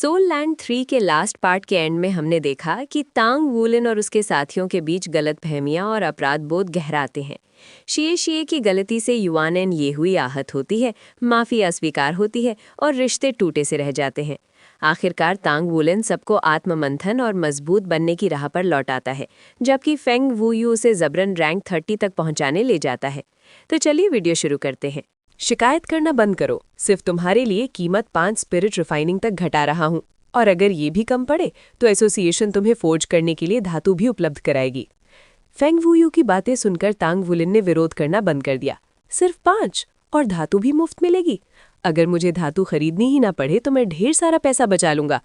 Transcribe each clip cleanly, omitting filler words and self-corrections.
Soul land 3 के last part के and में हमने देखा कि तांग वूलिन और उसके साथियों के बीच गलतफहमियां और अपराध बोध गहराते हैं। शिए की गलती से युआनएन ये हुई आहत होती है, माफी अस्वीकार होती है और रिश्ते टूटे से रह जाते हैं। आखिरकार तांग वूलिन सबको आत्ममंथन और मजबूत बनने की राह पर लौटाता है, जबकि फेंग वूयू उसे जबरन रैंक 30 तक पहुंचाने ले जाता है। तो चलिए वीडियो शुरू करते हैं। शिकायत करना बंद करो, सिर्फ तुम्हारे लिए कीमत 5 स्पिरिट रिफाइनिंग तक घटा रहा हूँ, और अगर ये भी कम पड़े तो एसोसिएशन तुम्हें फोर्ज करने के लिए धातु भी उपलब्ध कराएगी। फेंग वूयू की बातें सुनकर तांग वुलिन ने विरोध करना बंद कर दिया। सिर्फ 5 और धातु भी मुफ्त मिलेगी? अगर मुझे धातु खरीदनी ही ना पड़े तो मैं ढेर सारा पैसा बचा लूंगा।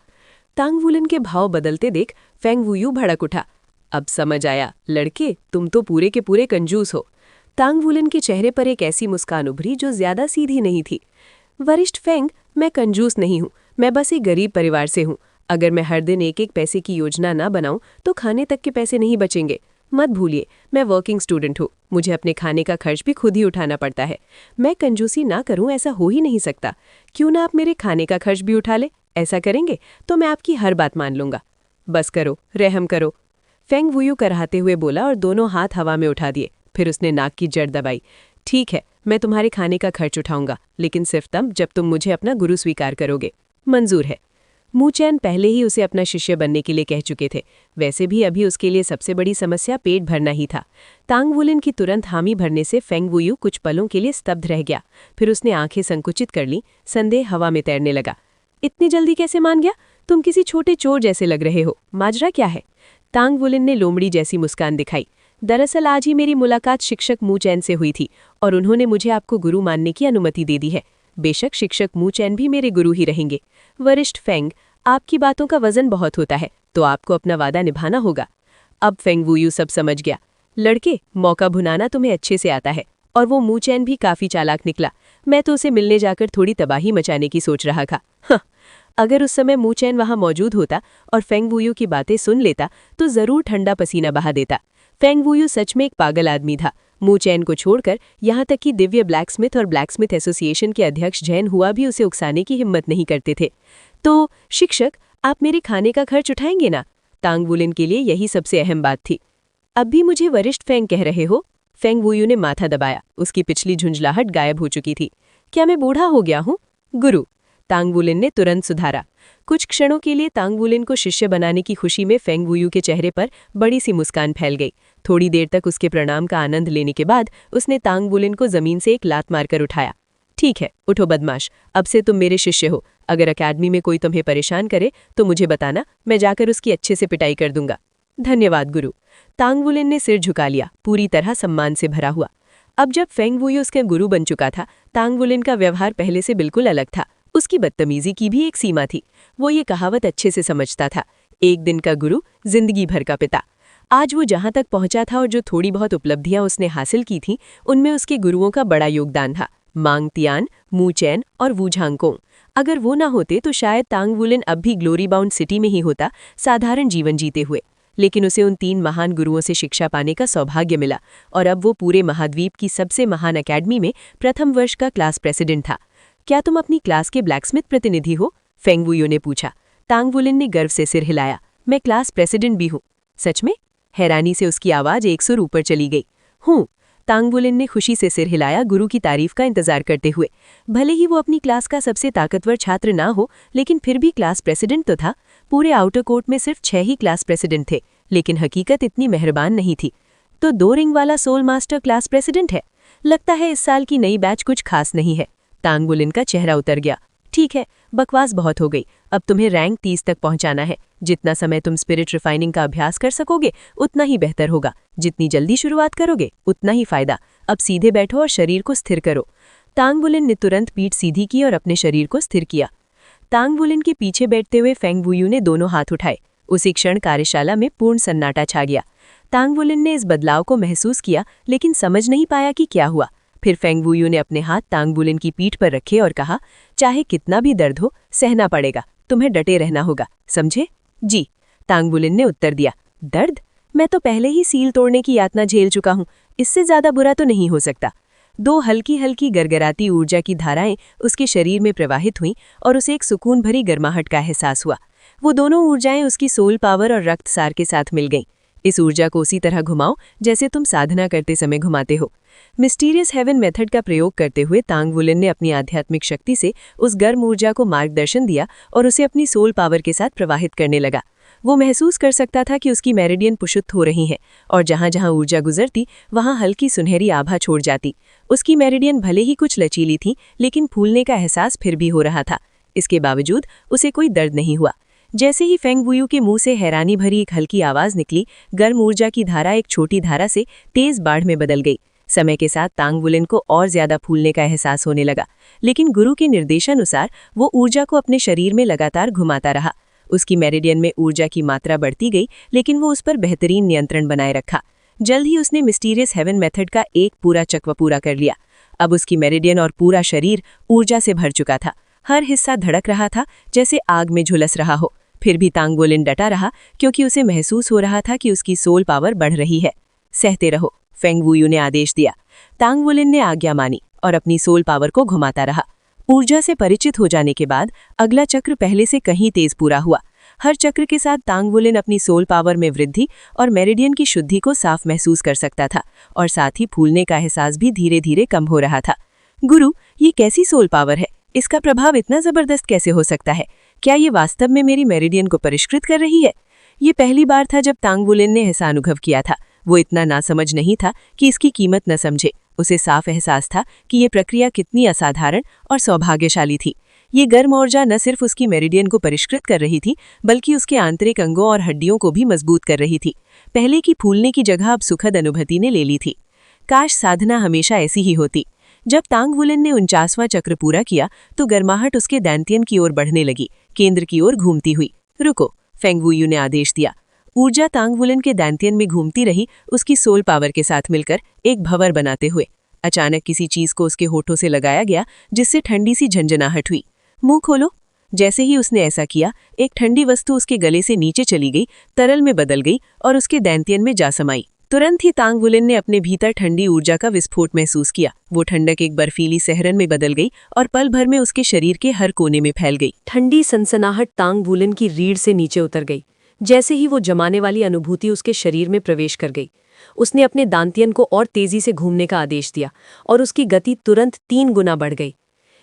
तांग वुलिन के भाव बदलते देख फेंग वूयू भड़क उठा। अब समझ आया लड़के, तुम तो पूरे के पूरे कंजूस हो। तांग वुलिन के चेहरे पर एक ऐसी मुस्कान उभरी जो ज्यादा सीधी नहीं थी। वरिष्ठ फेंग, मैं कंजूस नहीं हूँ, मैं बस एक गरीब परिवार से हूँ। अगर मैं हर दिन एक एक पैसे की योजना ना बनाऊं तो खाने तक के पैसे नहीं बचेंगे। मत भूलिए, मैं वर्किंग स्टूडेंट हूँ, मुझे अपने खाने का खर्च भी खुद ही उठाना पड़ता है। मैं कंजूसी ना करूँ ऐसा हो ही नहीं सकता। क्यों ना आप मेरे खाने का खर्च भी उठा ले? ऐसा करेंगे तो मैं आपकी हर बात मान लूंगा। बस करो, रहम करो, फेंग वूयू कराहते हुए बोला और दोनों हाथ हवा में उठा दिए। फिर उसने नाक की जड़ दबाई। ठीक है, मैं तुम्हारे खाने का खर्च उठाऊंगा, लेकिन सिर्फ तब जब तुम मुझे अपना गुरु स्वीकार करोगे। मंजूर है। मू चैन पहले ही उसे अपना शिष्य बनने के लिए कह चुके थे। वैसे भी अभी उसके लिए सबसे बड़ी समस्या पेट भरना ही था। तांग वुलिन की तुरंत हामी भरने से फेंग वूयू कुछ पलों के लिए स्तब्ध रह गया। फिर उसने आंखें संकुचित कर ली, संदेह हवा में तैरने लगा। इतनी जल्दी कैसे मान गया? तुम किसी छोटे चोर जैसे लग रहे हो। माजरा क्या है? तांग वुलिन ने लोमड़ी जैसी मुस्कान दिखाई। दरअसल आज ही मेरी मुलाकात शिक्षक मू चैन से हुई थी और उन्होंने मुझे आपको गुरु मानने की अनुमति दे दी है। बेशक शिक्षक मू चैन भी मेरे गुरु ही रहेंगे। वरिष्ठ फेंग, आपकी बातों का वजन बहुत होता है, तो आपको अपना वादा निभाना होगा। अब फेंग वूयू सब समझ गया। लड़के, मौका भुनाना तुम्हें अच्छे से आता है, और वो मू चैन भी काफी चालाक निकला। मैं तो उसे मिलने जाकर थोड़ी तबाही मचाने की सोच रहा था। हाँ, अगर उस समय मू चैन वहां मौजूद होता और फेंग वूयू की बातें सुन लेता तो जरूर ठंडा पसीना बहा देता। फेंग वूयू सच में एक पागल आदमी था। मू चैन को छोड़कर यहाँ तक कि दिव्य ब्लैकस्मिथ और ब्लैकस्मिथ एसोसिएशन के अध्यक्ष जैन हुआ भी उसे उकसाने की हिम्मत नहीं करते थे। तो शिक्षक, आप मेरे खाने का खर्च उठाएंगे ना? तांग वुलिन के लिए यही सबसे अहम बात थी। अब भी मुझे वरिष्ठ फेंग कह रहे हो? फेंग वूयू ने माथा दबाया। उसकी पिछली झुंझलाहट गायब हो चुकी थी। क्या मैं बूढ़ा हो गया हूँ? गुरु, तांग वुलिन ने तुरंत सुधारा। कुछ क्षणों के लिए तांग वुलिन को शिष्य बनाने की खुशी में फेंग वूयू के चेहरे पर बड़ी सी मुस्कान फैल गई। थोड़ी देर तक उसके प्रणाम का आनंद लेने के बाद उसने तांग वुलिन को जमीन से एक लात मारकर उठाया। ठीक है, उठो बदमाश, अब से तुम मेरे शिष्य हो। अगर अकेडमी में कोई तुम्हें परेशान करे तो मुझे बताना, मैं जाकर उसकी अच्छे से पिटाई कर दूंगा। धन्यवाद गुरु। तांग वुलिन ने सिर झुका लिया, पूरी तरह सम्मान से भरा हुआ। अब जब फेंग वूयू उसके गुरु बन चुका था, तांग वुलिन का व्यवहार पहले से बिल्कुल अलग था। उसकी बदतमीजी की भी एक सीमा थी। वो ये कहावत अच्छे से समझता था, एक दिन का गुरु, जिंदगी भर का पिता। आज वो जहां तक पहुंचा था और जो थोड़ी बहुत उपलब्धियां उसने हासिल की थीं, उनमें उसके गुरुओं का बड़ा योगदान था। मांग तियान, मू चैन और वू झांगकोंग। अगर वो ना होते तो शायद तांग वुलिन अब भी ग्लोरी बाउंड सिटी में ही होता, साधारण जीवन जीते हुए। लेकिन उसे उन 3 महान गुरुओं से शिक्षा पाने का सौभाग्य मिला, और अब वो पूरे महाद्वीप की सबसे महान अकेडमी में प्रथम वर्ष का क्लास प्रेसिडेंट था। क्या तुम अपनी क्लास के ब्लैकस्मिथ प्रतिनिधि हो? फेंग वूयू ने पूछा। तांग वुलिन ने गर्व से सिर हिलाया। मैं क्लास प्रेसिडेंट भी हूँ। सच में? हैरानी से उसकी आवाज एक सुर ऊपर चली गई। हूँ। तांग वुलिन ने खुशी से सिर हिलाया, गुरु की तारीफ का इंतजार करते हुए। भले ही वो अपनी क्लास का सबसे ताकतवर छात्र ना हो, लेकिन फिर भी क्लास प्रेसिडेंट तो था। पूरे आउटर कोर्ट में सिर्फ 6 ही क्लास प्रेसिडेंट थे, लेकिन हकीकत इतनी मेहरबान नहीं थी। तो 2 रिंग वाला सोल मास्टर क्लास प्रेसिडेंट है। लगता है इस साल की नई बैच कुछ खास नहीं है। तांग वुलिन का चेहरा उतर गया। ठीक है, बकवास बहुत हो गई। अब तुम्हें रैंक 30 तक पहुंचाना है। जितना समय तुम स्पिरिट रिफाइनिंग का अभ्यास कर सकोगे उतना ही बेहतर होगा। जितनी जल्दी शुरुआत करोगे उतना ही फायदा। अब सीधे बैठो और शरीर को स्थिर करो। तांग वुलिन ने तुरंत पीठ सीधी की और अपने शरीर को स्थिर किया। तांग वुलिन के पीछे बैठते हुए फेंग वूयू ने दोनों हाथ उठाए। उसी क्षण कार्यशाला में पूर्ण सन्नाटा छा गया। तांग वुलिन ने इस बदलाव को महसूस किया, लेकिन समझ नहीं पाया कि क्या हुआ। फिर फेंग वूयू ने अपने हाथ तांग वुलिन की पीठ पर रखे और कहा, चाहे कितना भी दर्द हो, सहना पड़ेगा। तुम्हें डटे रहना होगा, समझे? जी, तांग वुलिन ने उत्तर दिया। दर्द? मैं तो पहले ही सील तोड़ने की यातना झेल चुका हूँ, इससे ज्यादा बुरा तो नहीं हो सकता। दो हल्की हल्की गरगराती ऊर्जा की धाराएं उसके शरीर में प्रवाहित हुईं और उसे एक सुकून भरी गर्माहट का एहसास हुआ। वो दोनों ऊर्जाएं उसकी सोल पावर और रक्तसार के साथ मिल गईं। इस ऊर्जा को उसी तरह घुमाओ जैसे तुम साधना करते समय घुमाते हो। मिस्टीरियस हेवन मेथड का प्रयोग करते हुए तांग वुलेन ने अपनी आध्यात्मिक शक्ति से उस गर्म ऊर्जा को मार्गदर्शन दिया और उसे अपनी सोल पावर के साथ प्रवाहित करने लगा। वो महसूस कर सकता था कि उसकी मेरिडियन पुष्ट हो रही हैं और जहां जहां ऊर्जा गुजरती वहां हल्की सुनहरी आभा छोड़ जाती। उसकी मेरिडियन भले ही कुछ लचीली थी, लेकिन फूलने का एहसास फिर भी हो रहा था। इसके बावजूद उसे कोई दर्द नहीं हुआ। जैसे ही फेंग वुयू के मुंह से हैरानी भरी एक हल्की आवाज निकली, गर्म ऊर्जा की धारा एक छोटी धारा से तेज बाढ़ में बदल गई। समय के साथ तांग वुलेन को और ज्यादा फूलने का एहसास होने लगा, लेकिन गुरु के निर्देशानुसार वो ऊर्जा को अपने शरीर में लगातार घुमाता रहा। उसकी मेरिडियन में ऊर्जा की मात्रा बढ़ती गई, लेकिन वो उस पर बेहतरीन नियंत्रण बनाए रखा। जल्द ही उसने मिस्टीरियस हेवन मेथड का एक पूरा चक्र पूरा कर लिया। अब उसकी मेरिडियन और पूरा शरीर ऊर्जा से भर चुका था। हर हिस्सा धड़क रहा था जैसे आग में झुलस रहा हो। फिर भी तांग वुलेन डटा रहा, क्योंकि उसे महसूस हो रहा था कि उसकी सोल पावर बढ़ रही है। सहते रहो, फेंग वुयू ने आदेश दिया। तांग वुलेन ने आज्ञा मानी और अपनी सोल पावर को घुमाता रहा। ऊर्जा से परिचित हो जाने के बाद अगला चक्र पहले से कहीं तेज पूरा हुआ। हर चक्र के साथ तांग वुलेन अपनी सोल पावर में वृद्धि और मेरिडियन की शुद्धि को साफ महसूस कर सकता था, और साथ ही फूलने का एहसास भी धीरे धीरे कम हो रहा था। गुरु, ये कैसी सोल पावर है? इसका प्रभाव इतना जबरदस्त कैसे हो सकता है? क्या ये वास्तव में मेरी मेरिडियन को परिष्कृत कर रही है? ये पहली बार था जब तांग वुलेन ने ऐसा अनुभव किया था। वो इतना नासमझ नहीं था कि इसकी कीमत न समझे। उसे साफ एहसास था कि ये प्रक्रिया कितनी असाधारण और सौभाग्यशाली थी। ये गर्म ऊर्जा न सिर्फ उसकी मेरिडियन को परिष्कृत कर रही थी, बल्कि उसके आंतरिक अंगों और हड्डियों को भी मजबूत कर रही थी। पहले की फूलने की जगह अब सुखद अनुभूति ने ले ली थी। काश साधना हमेशा ऐसी ही होती। जब तांग वुलेन ने 49वां चक्र पूरा किया तो गर्माहट उसके दैंत्यन की ओर बढ़ने लगी, केंद्र की ओर घूमती हुई। रुको, फेंग वुयू ने आदेश दिया। ऊर्जा तांग वुलेन के दैंत्यन में घूमती रही, उसकी सोल पावर के साथ मिलकर एक भंवर बनाते हुए। अचानक किसी चीज को उसके होठों से लगाया गया, जिससे ठंडी सी झंझनाहट हुई। मुंह खोलो। जैसे ही उसने ऐसा किया, एक ठंडी वस्तु उसके गले से नीचे चली गई, तरल में बदल गई और उसके दैंत्यन में जा समाई। तुरंत ही तांग वुलेन ने अपने भीतर ठंडी ऊर्जा का विस्फोट महसूस किया। वो ठंडक एक बर्फीली सहरन में बदल गई और पल भर में उसके शरीर के हर कोने में फैल गई। ठंडी सनसनाहट तांग वुलेन की रीढ़ से नीचे उतर गई। जैसे ही वो जमाने वाली अनुभूति उसके शरीर में प्रवेश कर गई, उसने अपने दांतियन को और तेजी से घूमने का आदेश दिया और उसकी गति तुरंत 3 गुना बढ़ गई।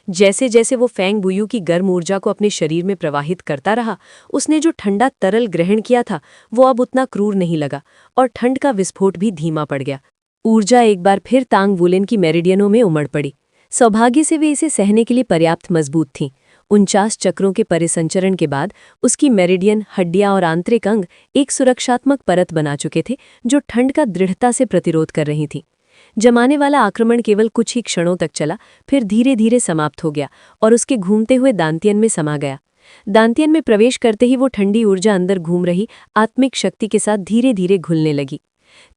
जैसे जैसे वो फेंग वुयू की गर्म ऊर्जा को अपने शरीर में प्रवाहित करता रहा, उसने जो ठंडा तरल ग्रहण किया था वो अब उतना क्रूर नहीं लगा और ठंड का विस्फोट भी धीमा पड़ गया। ऊर्जा एक बार फिर तांग वुलेन की मेरिडियनों में उमड़ पड़ी। सौभाग्य से वे इसे सहने के लिए पर्याप्त मजबूत थीं। 49 चक्रों के परिसंचरण के बाद उसकी मेरिडियन, हड्डियां और आंतरिक अंग एक सुरक्षात्मक परत बना चुके थे, जो ठंड का दृढ़ता से प्रतिरोध कर रही थी। जमाने वाला आक्रमण केवल कुछ ही क्षणों तक चला, फिर धीरे धीरे समाप्त हो गया और उसके घूमते हुए दांतियन में समा गया। दांतियन में प्रवेश करते ही वो ठंडी ऊर्जा अंदर घूम रही आत्मिक शक्ति के साथ धीरे धीरे घुलने लगी।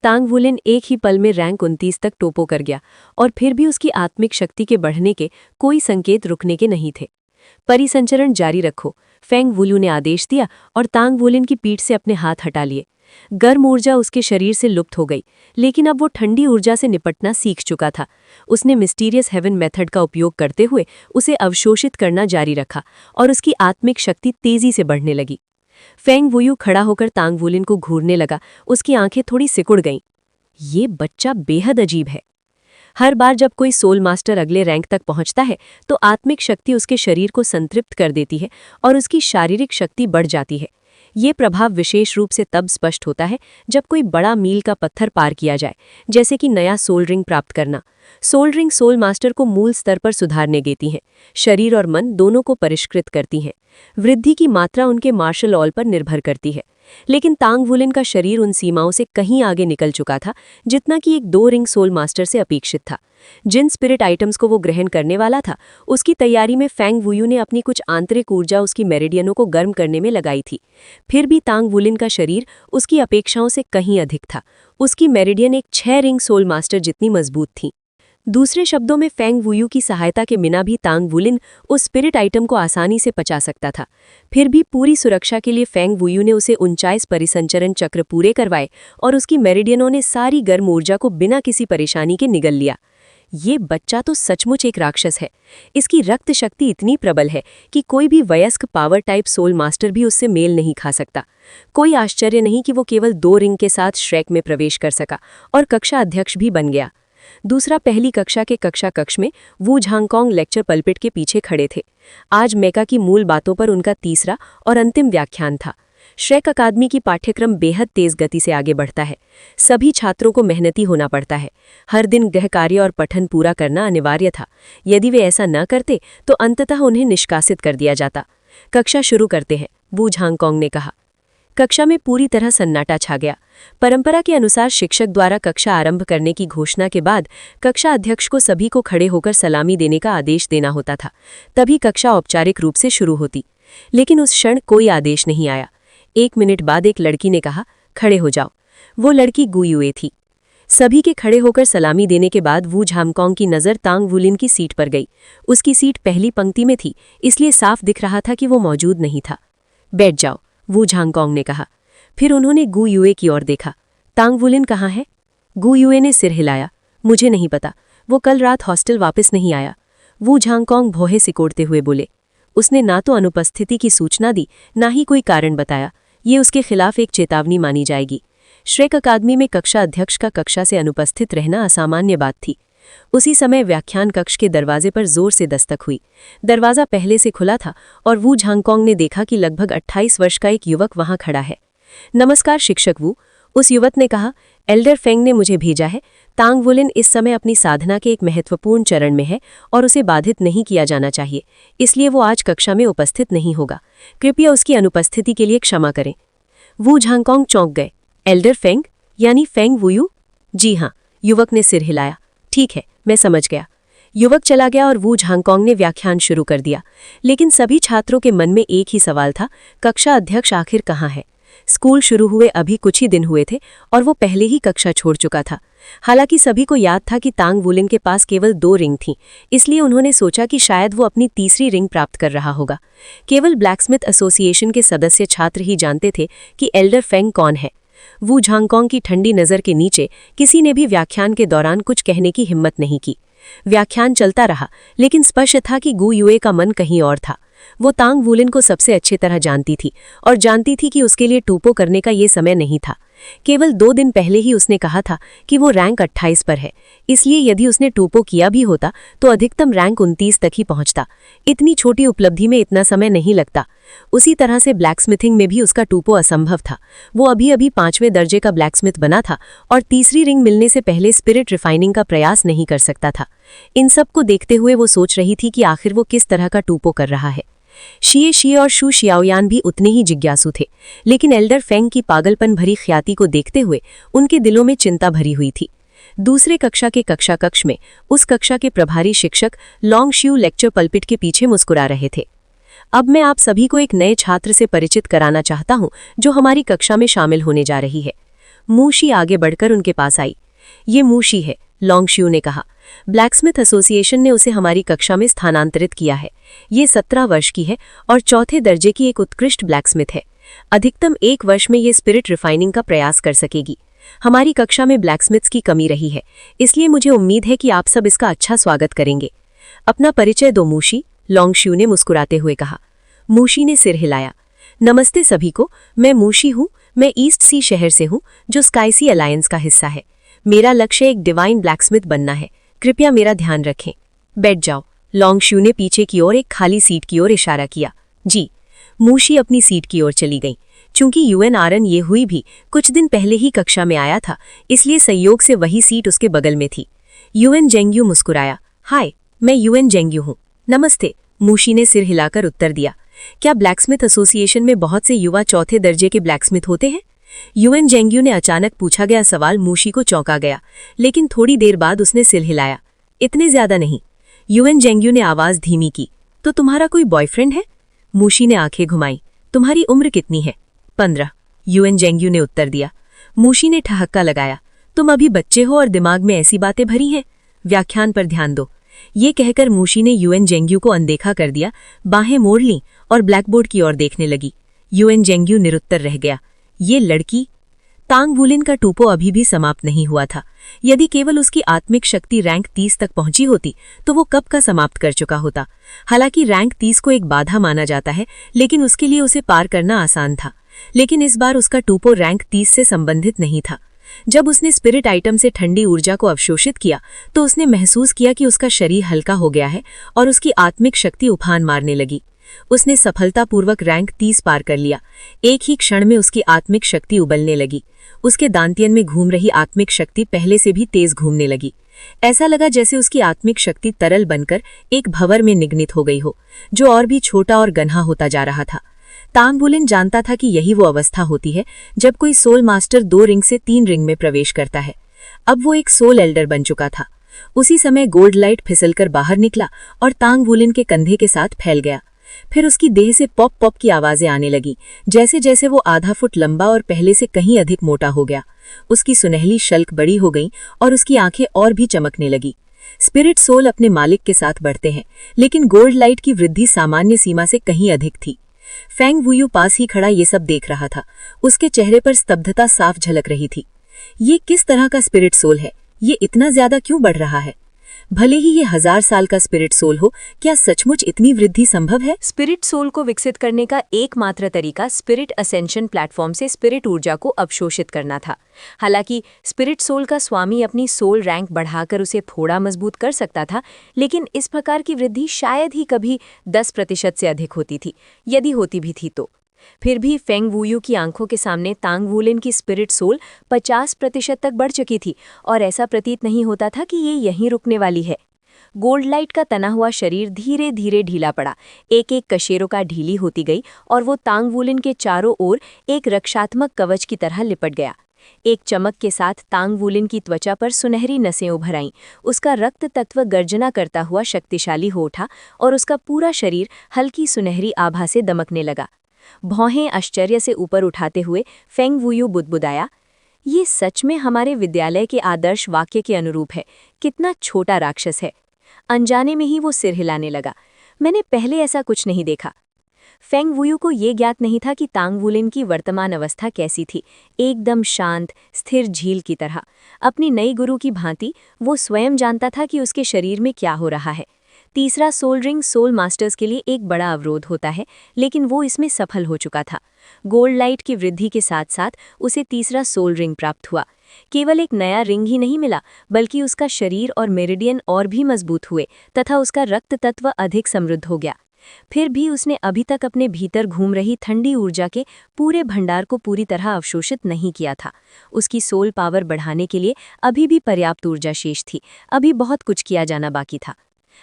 तांग वुलेन एक ही पल में रैंक 29 तक टोपो कर गया, और फिर भी उसकी आत्मिक शक्ति के बढ़ने के कोई संकेत रुकने के नहीं थे। परिसंचरण जारी रखो, फेंग वुयू ने आदेश दिया और तांग वुलेन की पीठ से अपने हाथ हटा लिए। गर्म ऊर्जा उसके शरीर से लुप्त हो गई, लेकिन अब वो ठंडी ऊर्जा से निपटना सीख चुका था। उसने मिस्टीरियस हेवन मेथड का उपयोग करते हुए उसे अवशोषित करना जारी रखा और उसकी आत्मिक शक्ति तेजी से बढ़ने लगी। फेंग वुयू खड़ा होकर तांग वुलेन को घूरने लगा। उसकी आंखें थोड़ी सिकुड़ गईं। ये बच्चा बेहद अजीब है। हर बार जब कोई सोल मास्टर अगले रैंक तक पहुंचता है तो आत्मिक शक्ति उसके शरीर को संतृप्त कर देती है और उसकी शारीरिक शक्ति बढ़ जाती है। ये प्रभाव विशेष रूप से तब स्पष्ट होता है जब कोई बड़ा मील का पत्थर पार किया जाए, जैसे कि नया सोल रिंग प्राप्त करना। सोल रिंग सोल मास्टर को मूल स्तर पर सुधारने देती हैं, शरीर और मन दोनों को परिष्कृत करती हैं। वृद्धि की मात्रा उनके मार्शल ऑल पर निर्भर करती है, लेकिन तांग वुलेन का शरीर उन सीमाओं से कहीं आगे निकल चुका था जितना कि एक 2 रिंग सोल मास्टर से अपेक्षित था। जिन स्पिरिट आइटम्स को वो ग्रहण करने वाला था, उसकी तैयारी में फेंग वुयू ने अपनी कुछ आंतरिक ऊर्जा उसकी मेरिडियनों को गर्म करने में लगाई थी। फिर भी तांग वुलेन का शरीर उसकी अपेक्षाओं से कहीं अधिक था। उसकी मेरिडियन एक 6 रिंग सोल मास्टर जितनी मजबूत थी। दूसरे शब्दों में फेंग वुयू की सहायता के बिना भी तांग वुलेन उस स्पिरिट आइटम को आसानी से पचा सकता था। फिर भी पूरी सुरक्षा के लिए फेंग वुयू ने उसे 49 परिसंचरण चक्र पूरे करवाए और उसकी मेरिडियनों ने सारी गर्म ऊर्जा को बिना किसी परेशानी के निगल लिया। ये बच्चा तो सचमुच एक राक्षस है। इसकी रक्त शक्ति इतनी प्रबल है कि कोई भी वयस्क पावर टाइप सोल मास्टर भी उससे मेल नहीं खा सकता। कोई आश्चर्य नहीं कि वो केवल 2 रिंग के साथ श्रेक में प्रवेश कर सका और कक्षा अध्यक्ष भी बन गया। दूसरा, पहली कक्षा के कक्षा कक्ष में वू झांगकोंग लेक्चर पल्पिट के पीछे खड़े थे। आज मेका की मूल बातों पर उनका तीसरा और अंतिम व्याख्यान था। श्रेक अकादमी की पाठ्यक्रम बेहद तेज गति से आगे बढ़ता है। सभी छात्रों को मेहनती होना पड़ता है। हर दिन गृह कार्य और पठन पूरा करना अनिवार्य था। यदि वे ऐसा न करते तो अंततः उन्हें निष्कासित कर दिया जाता। कक्षा शुरू करते हैं, वू झांगकोंग ने कहा। कक्षा में पूरी तरह सन्नाटा छा गया। परंपरा के अनुसार शिक्षक द्वारा कक्षा आरंभ करने की घोषणा के बाद कक्षा अध्यक्ष को सभी को खड़े होकर सलामी देने का आदेश देना होता था। तभी कक्षा औपचारिक रूप से शुरू होती। लेकिन उस क्षण कोई आदेश नहीं आया। 1 मिनट बाद एक लड़की ने कहा, खड़े हो जाओ। वो लड़की गु युए थी। सभी के खड़े होकर सलामी देने के बाद वू झांगकोंग की नज़र तांग वुलिन की सीट पर गई। उसकी सीट पहली पंक्ति में थी, इसलिए साफ दिख रहा था कि वो मौजूद नहीं था। बैठ जाओ, वू झांगकोंग ने कहा। फिर उन्होंने गु युए की ओर देखा। तांग वुलिन कहाँ है? गु युए ने सिर हिलाया। मुझे नहीं पता, वो कल रात हॉस्टल वापस नहीं आया। वू झांगकोंग भौहे सिकोड़ते हुए बोले। उसने ना तो अनुपस्थिति की सूचना दी, ना ही कोई कारण बताया। ये उसके खिलाफ एक चेतावनी मानी जाएगी। श्रेक अकादमी में कक्षा अध्यक्ष का कक्षा से अनुपस्थित रहना असामान्य बात थी। उसी समय व्याख्यान कक्ष के दरवाजे पर जोर से दस्तक हुई। दरवाज़ा पहले से खुला था और वू झांगकोंग ने देखा कि लगभग 28 वर्ष का एक युवक वहां खड़ा है। नमस्कार शिक्षक वू, उस युवक ने कहा। एल्डर फेंग ने मुझे भेजा है। तांग वुलिन इस समय अपनी साधना के एक महत्वपूर्ण चरण में है और उसे बाधित नहीं किया जाना चाहिए, इसलिए वो आज कक्षा में उपस्थित नहीं होगा। कृपया उसकी अनुपस्थिति के लिए क्षमा करें। वू झांगकोंग चौंक गए। एल्डर फेंग यानी फेंग वुयू? जी हाँ, युवक ने सिर हिलाया। ठीक है, मैं समझ गया। युवक चला गया और वू झांगकोंग ने व्याख्यान शुरू कर दिया। लेकिन सभी छात्रों के मन में एक ही सवाल था, कक्षा अध्यक्ष आखिर कहाँ है? स्कूल शुरू हुए अभी कुछ ही दिन हुए थे और वो पहले ही कक्षा छोड़ चुका था। हालांकि सभी को याद था कि तांग वुलिन के पास केवल 2 रिंग थीं, इसलिए उन्होंने सोचा कि शायद वो अपनी तीसरी रिंग प्राप्त कर रहा होगा। केवल ब्लैकस्मिथ एसोसिएशन के सदस्य छात्र ही जानते थे कि एल्डर फेंग कौन है। वू झांगकोंग की ठंडी नज़र के नीचे किसी ने भी व्याख्यान के दौरान कुछ कहने की हिम्मत नहीं की। व्याख्यान चलता रहा, लेकिन स्पष्ट था कि गु युए का मन कहीं और था। वो तांग वुलिन को सबसे अच्छी तरह जानती थी और जानती थी कि उसके लिए टूपो करने का ये समय नहीं था। केवल 2 दिन पहले ही उसने कहा था कि वो रैंक 28 पर है, इसलिए यदि उसने टूपो किया भी होता तो अधिकतम रैंक 29 तक ही पहुंचता। इतनी छोटी उपलब्धि में इतना समय नहीं लगता। उसी तरह से ब्लैकस्मिथिंग में भी उसका टूपो असंभव था। वो अभी अभी 5वें दर्जे का ब्लैकस्मिथ बना था और तीसरी रिंग मिलने से पहले स्पिरिट रिफाइनिंग का प्रयास नहीं कर सकता था। इन सब को देखते हुए वो सोच रही थी कि आखिर वो किस तरह का टूपो कर रहा है। शिए शिए और शू शियाओयान भी उतने ही जिज्ञासु थे, लेकिन एल्डर फेंग की पागलपन भरी ख्याति को देखते हुए उनके दिलों में चिंता भरी हुई थी। दूसरे कक्षा के कक्षा कक्ष में उस कक्षा के प्रभारी शिक्षक लॉन्ग श्यू लेक्चर पल्पिट के पीछे मुस्कुरा रहे थे। अब मैं आप सभी को एक नए छात्र से परिचित कराना चाहता हूं जो हमारी कक्षा में शामिल होने जा रही है। मूशी आगे बढ़कर उनके पास आई। ये मूशी है, लॉन्ग श्यू ने कहा। ब्लैकस्मिथ एसोसिएशन ने उसे हमारी कक्षा में स्थानांतरित किया है। ये 17 वर्ष की है और 4थे दर्जे की एक उत्कृष्ट ब्लैकस्मिथ है। अधिकतम 1 वर्ष में ये स्पिरिट रिफाइनिंग का प्रयास कर सकेगी। हमारी कक्षा में ब्लैकस्मिथ्स की कमी रही है, इसलिए मुझे उम्मीद है कि आप सब इसका अच्छा स्वागत करेंगे। अपना परिचय दो मूशी, लॉन्ग श्यू ने मुस्कुराते हुए कहा। मूशी ने सिर हिलाया। नमस्ते सभी को, मैं मूशी हूँ। मैं ईस्ट सी शहर से हूँ जो स्काईसी अलायंस का हिस्सा है। मेरा लक्ष्य एक डिवाइन ब्लैकस्मिथ बनना है। कृपया मेरा ध्यान रखें। बैठ जाओ। लॉन्ग श्यू ने पीछे की ओर एक खाली सीट की ओर इशारा किया। जी। मूशी अपनी सीट की ओर चली गई। चूंकि यूएन आरन ये हुई भी कुछ दिन पहले ही कक्षा में आया था, इसलिए संयोग से वही सीट उसके बगल में थी। यूएन जेंग्यू मुस्कुराया। हाय, मैं यूएन जेंग्यू हूँ। नमस्ते, मूशी ने सिर हिलाकर उत्तर दिया। क्या ब्लैकस्मिथ एसोसिएशन में बहुत से युवा 4थे दर्जे के ब्लैकस्मिथ होते हैं? यूएन जेंग्यू ने अचानक पूछा गया सवाल मूशी को चौंका गया, लेकिन थोड़ी देर बाद उसने सिर हिलाया। इतने ज्यादा नहीं। यूएन जेंग्यू ने आवाज धीमी की। तो तुम्हारा कोई बॉयफ्रेंड है? मूशी ने आंखें घुमाई। तुम्हारी उम्र कितनी है? 15, यूएन जेंग्यू ने उत्तर दिया। मूशी ने ठहक्का लगाया। तुम अभी बच्चे हो और दिमाग में ऐसी बातें भरी हैं। व्याख्यान पर ध्यान दो। ये कहकर मूशी ने यूएन जेंग्यू को अनदेखा कर दिया, बाहें मोड़ लीं और ब्लैकबोर्ड की ओर देखने लगी। यूएन जेंग्यू निरुत्तर रह गया। ये लड़की? तांग वुलिन का टूपो अभी भी समाप्त नहीं हुआ था। यदि केवल उसकी आत्मिक शक्ति रैंक 30 तक पहुंची होती तो वो कब का समाप्त कर चुका होता। हालांकि रैंक 30 को एक बाधा माना जाता है, लेकिन उसके लिए उसे पार करना आसान था। लेकिन इस बार उसका टूपो रैंक 30 से संबंधित नहीं था। जब उसने स्पिरिट आइटम से ठंडी ऊर्जा को अवशोषित किया तो उसने महसूस किया कि उसका शरीर हल्का हो गया है और उसकी आत्मिक शक्ति उफान मारने लगी। उसने सफलतापूर्वक रैंक 30 पार कर लिया। एक ही क्षण में उसकी आत्मिक शक्ति उबलने लगी। उसके दांतियन में घूम रही आत्मिक शक्ति पहले से भी तेज घूमने लगी। ऐसा लगा जैसे उसकी आत्मिक शक्ति तरल बनकर एक भंवर में निगमित हो गई हो, जो और भी छोटा और घना होता जा रहा था। तांग वुलिन जानता था कि यही वो अवस्था होती है जब कोई सोल मास्टर 2 रिंग से 3 रिंग में प्रवेश करता है। अब वो एक सोल एल्डर बन चुका था। उसी समय गोल्ड लाइट फिसलकर बाहर निकला और तांग वुलिन के कंधे के साथ फैल गया। फिर उसकी देह से पॉप पॉप की आवाजें आने लगी, जैसे जैसे वो आधा फुट लंबा और पहले से कहीं अधिक मोटा हो गया। उसकी सुनहली शल्क बड़ी हो गई और उसकी आंखें और भी चमकने लगी। स्पिरिट सोल अपने मालिक के साथ बढ़ते हैं, लेकिन गोल्ड लाइट की वृद्धि सामान्य सीमा से कहीं अधिक थी। फेंग वुयू पास ही खड़ा ये सब देख रहा था। उसके चेहरे पर स्तब्धता साफ झलक रही थी। ये किस तरह का स्पिरिट सोल है? ये इतना ज्यादा क्यों बढ़ रहा है? भले ही ये 1000 साल का स्पिरिट सोल हो, क्या सचमुच इतनी वृद्धि संभव है? स्पिरिट सोल को विकसित करने का एकमात्र तरीका स्पिरिट असेंशन प्लेटफॉर्म से स्पिरिट ऊर्जा को अवशोषित करना था। हालांकि स्पिरिट सोल का स्वामी अपनी सोल रैंक बढ़ाकर उसे थोड़ा मजबूत कर सकता था, लेकिन इस प्रकार की वृद्धि शायद ही कभी 10% से अधिक होती थी, यदि होती भी थी तो। फिर भी फेंग वुयू की आंखों के सामने तांग वुलिन की स्पिरिट सोल 50% तक बढ़ चुकी थी और ऐसा प्रतीत नहीं होता था कि ये यहीं रुकने वाली है। गोल्ड लाइट का तना हुआ शरीर धीरे धीरे ढीला पड़ा, एक एक कशेरों का ढीली होती गई और वो तांग वुलिन के चारों ओर एक रक्षात्मक कवच की तरह लिपट गया। एक चमक के साथ तांग वुलिन की त्वचा पर सुनहरी नसें उभर आईं। उसका रक्त तत्व गर्जना करता हुआ शक्तिशाली हो उठा और उसका पूरा शरीर हल्की सुनहरी आभा से दमकने लगा। भौहें आश्चर्य से ऊपर उठाते हुए फेंग वुयू बुदबुदाया, ये सच में हमारे विद्यालय के आदर्श वाक्य के अनुरूप है। कितना छोटा राक्षस है। अनजाने में ही वो सिर हिलाने लगा। मैंने पहले ऐसा कुछ नहीं देखा। फेंग वुयू को ये ज्ञात नहीं था कि तांग वुलिन की वर्तमान अवस्था कैसी थी। एकदम शांत, स्थिर झील की तरह। अपनी नई गुरु की भांति वो स्वयं जानता था कि उसके शरीर में क्या हो रहा है। तीसरा सोल रिंग सोल मास्टर्स के लिए एक बड़ा अवरोध होता है, लेकिन वो इसमें सफल हो चुका था। गोल्ड लाइट की वृद्धि के साथ साथ उसे तीसरा सोल रिंग प्राप्त हुआ। केवल एक नया रिंग ही नहीं मिला, बल्कि उसका शरीर और मेरिडियन और भी मजबूत हुए तथा उसका रक्त तत्व अधिक समृद्ध हो गया। फिर भी उसने अभी तक अपने भीतर घूम रही ठंडी ऊर्जा के पूरे भंडार को पूरी तरह अवशोषित नहीं किया था। उसकी सोल पावर बढ़ाने के लिए अभी भी पर्याप्त ऊर्जा शेष थी। अभी बहुत कुछ किया जाना बाकी था।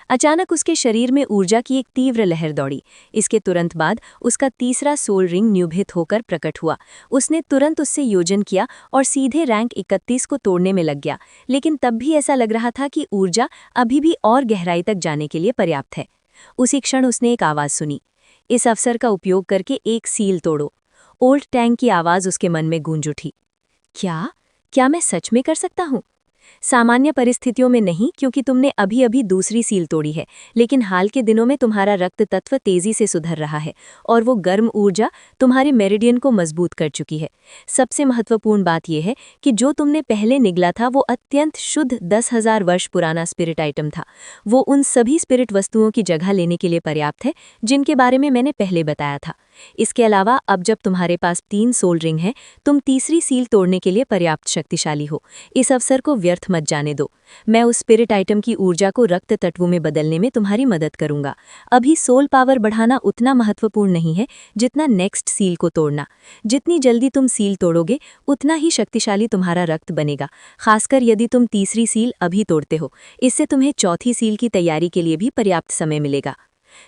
अचानक उसके शरीर में ऊर्जा की एक तीव्र लहर दौड़ी। इसके तुरंत बाद उसका तीसरा सोल रिंग न्यूभित होकर प्रकट हुआ। उसने तुरंत उससे योजन किया और सीधे रैंक 31 को तोड़ने में लग गया, लेकिन तब भी ऐसा लग रहा था कि ऊर्जा अभी भी और गहराई तक जाने के लिए पर्याप्त है। उसी क्षण उसने एक आवाज़ सुनी, इस अवसर का उपयोग करके एक सील तोड़ो। ओल्ड टैंक की आवाज़ उसके मन में गूंज उठी। क्या मैं सच में कर सकता हूँ? सामान्य परिस्थितियों में नहीं, क्योंकि तुमने अभी अभी दूसरी सील तोड़ी है, लेकिन हाल के दिनों में तुम्हारा रक्त तत्व तेजी से सुधर रहा है और वो गर्म ऊर्जा तुम्हारे मेरिडियन को मजबूत कर चुकी है। सबसे महत्वपूर्ण बात यह है कि जो तुमने पहले निगला था वो अत्यंत शुद्ध 10,000 वर्ष पुराना स्पिरिट आइटम था। वो उन सभी स्पिरिट वस्तुओं की जगह लेने के लिए पर्याप्त है जिनके बारे में मैंने पहले बताया था। इसके अलावा अब जब तुम्हारे पास 3 सोल रिंग हैं, तुम तीसरी सील तोड़ने के लिए पर्याप्त शक्तिशाली हो। इस अवसर को व्यर्थ मत जाने दो। मैं उस स्पिरिट आइटम की ऊर्जा को रक्त तत्वों में बदलने में तुम्हारी मदद करूंगा। अभी सोल पावर बढ़ाना उतना महत्वपूर्ण नहीं है जितना नेक्स्ट सील को तोड़ना। जितनी जल्दी तुम सील तोड़ोगे उतना ही शक्तिशाली तुम्हारा रक्त बनेगा, खासकर यदि तुम तीसरी सील अभी तोड़ते हो। इससे तुम्हें चौथी सील की तैयारी के लिए भी पर्याप्त समय मिलेगा।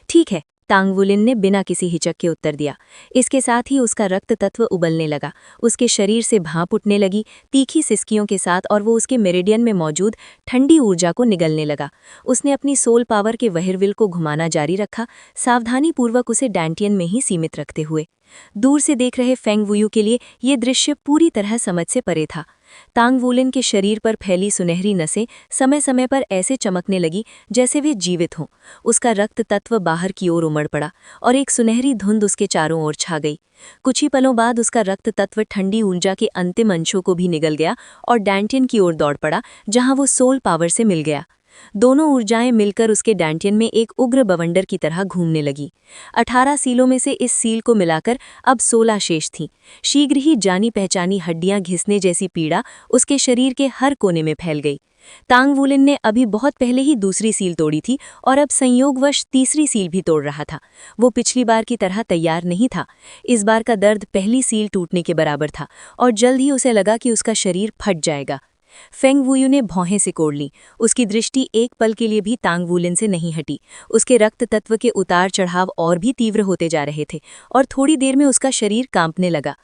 ठीक है, तांग वुलिन ने बिना किसी हिचक के उत्तर दिया। इसके साथ ही उसका रक्त तत्व उबलने लगा। उसके शरीर से भाप उठने लगी तीखी सिसकियों के साथ और वो उसके मेरिडियन में मौजूद ठंडी ऊर्जा को निगलने लगा। उसने अपनी सोल पावर के वहिरविल को घुमाना जारी रखा, सावधानीपूर्वक उसे डैंटियन में ही सीमित रखते हुए। दूर से देख रहे फेंग वुयू के लिए ये दृश्य पूरी तरह समझ से परे था। तांग वुलिन के शरीर पर फैली सुनहरी नसें समय समय पर ऐसे चमकने लगी जैसे वे जीवित हों। उसका रक्त तत्व बाहर की ओर उमड़ पड़ा और एक सुनहरी धुंध उसके चारों ओर छा गई। कुछ ही पलों बाद उसका रक्त तत्व ठंडी ऊर्जा के अंतिम अंशों को भी निगल गया और डैंटियन की ओर दौड़ पड़ा, जहां वो सोल पावर से मिल गया। दोनों ऊर्जाएं मिलकर उसके डैंटियन में एक उग्र बवंडर की तरह घूमने लगी। 18 सीलों में से इस सील को मिलाकर अब 16 शेष थीं। शीघ्र ही जानी पहचानी हड्डियां घिसने जैसी पीड़ा उसके शरीर के हर कोने में फैल गई। तांग वुलिन ने अभी बहुत पहले ही दूसरी सील तोड़ी थी और अब संयोगवश तीसरी सील भी तोड़ रहा था। वो पिछली बार की तरह तैयार नहीं था। इस बार का दर्द पहली सील टूटने के बराबर था और जल्द ही उसे लगा कि उसका शरीर फट जाएगा। फेंग वुयू ने भौहें सिकोड़ ली। उसकी दृष्टि एक पल के लिए भी तांग वुलिन से नहीं हटी। उसके रक्त तत्व के उतार चढ़ाव और भी तीव्र होते जा रहे थे और थोड़ी देर में उसका शरीर कांपने लगा।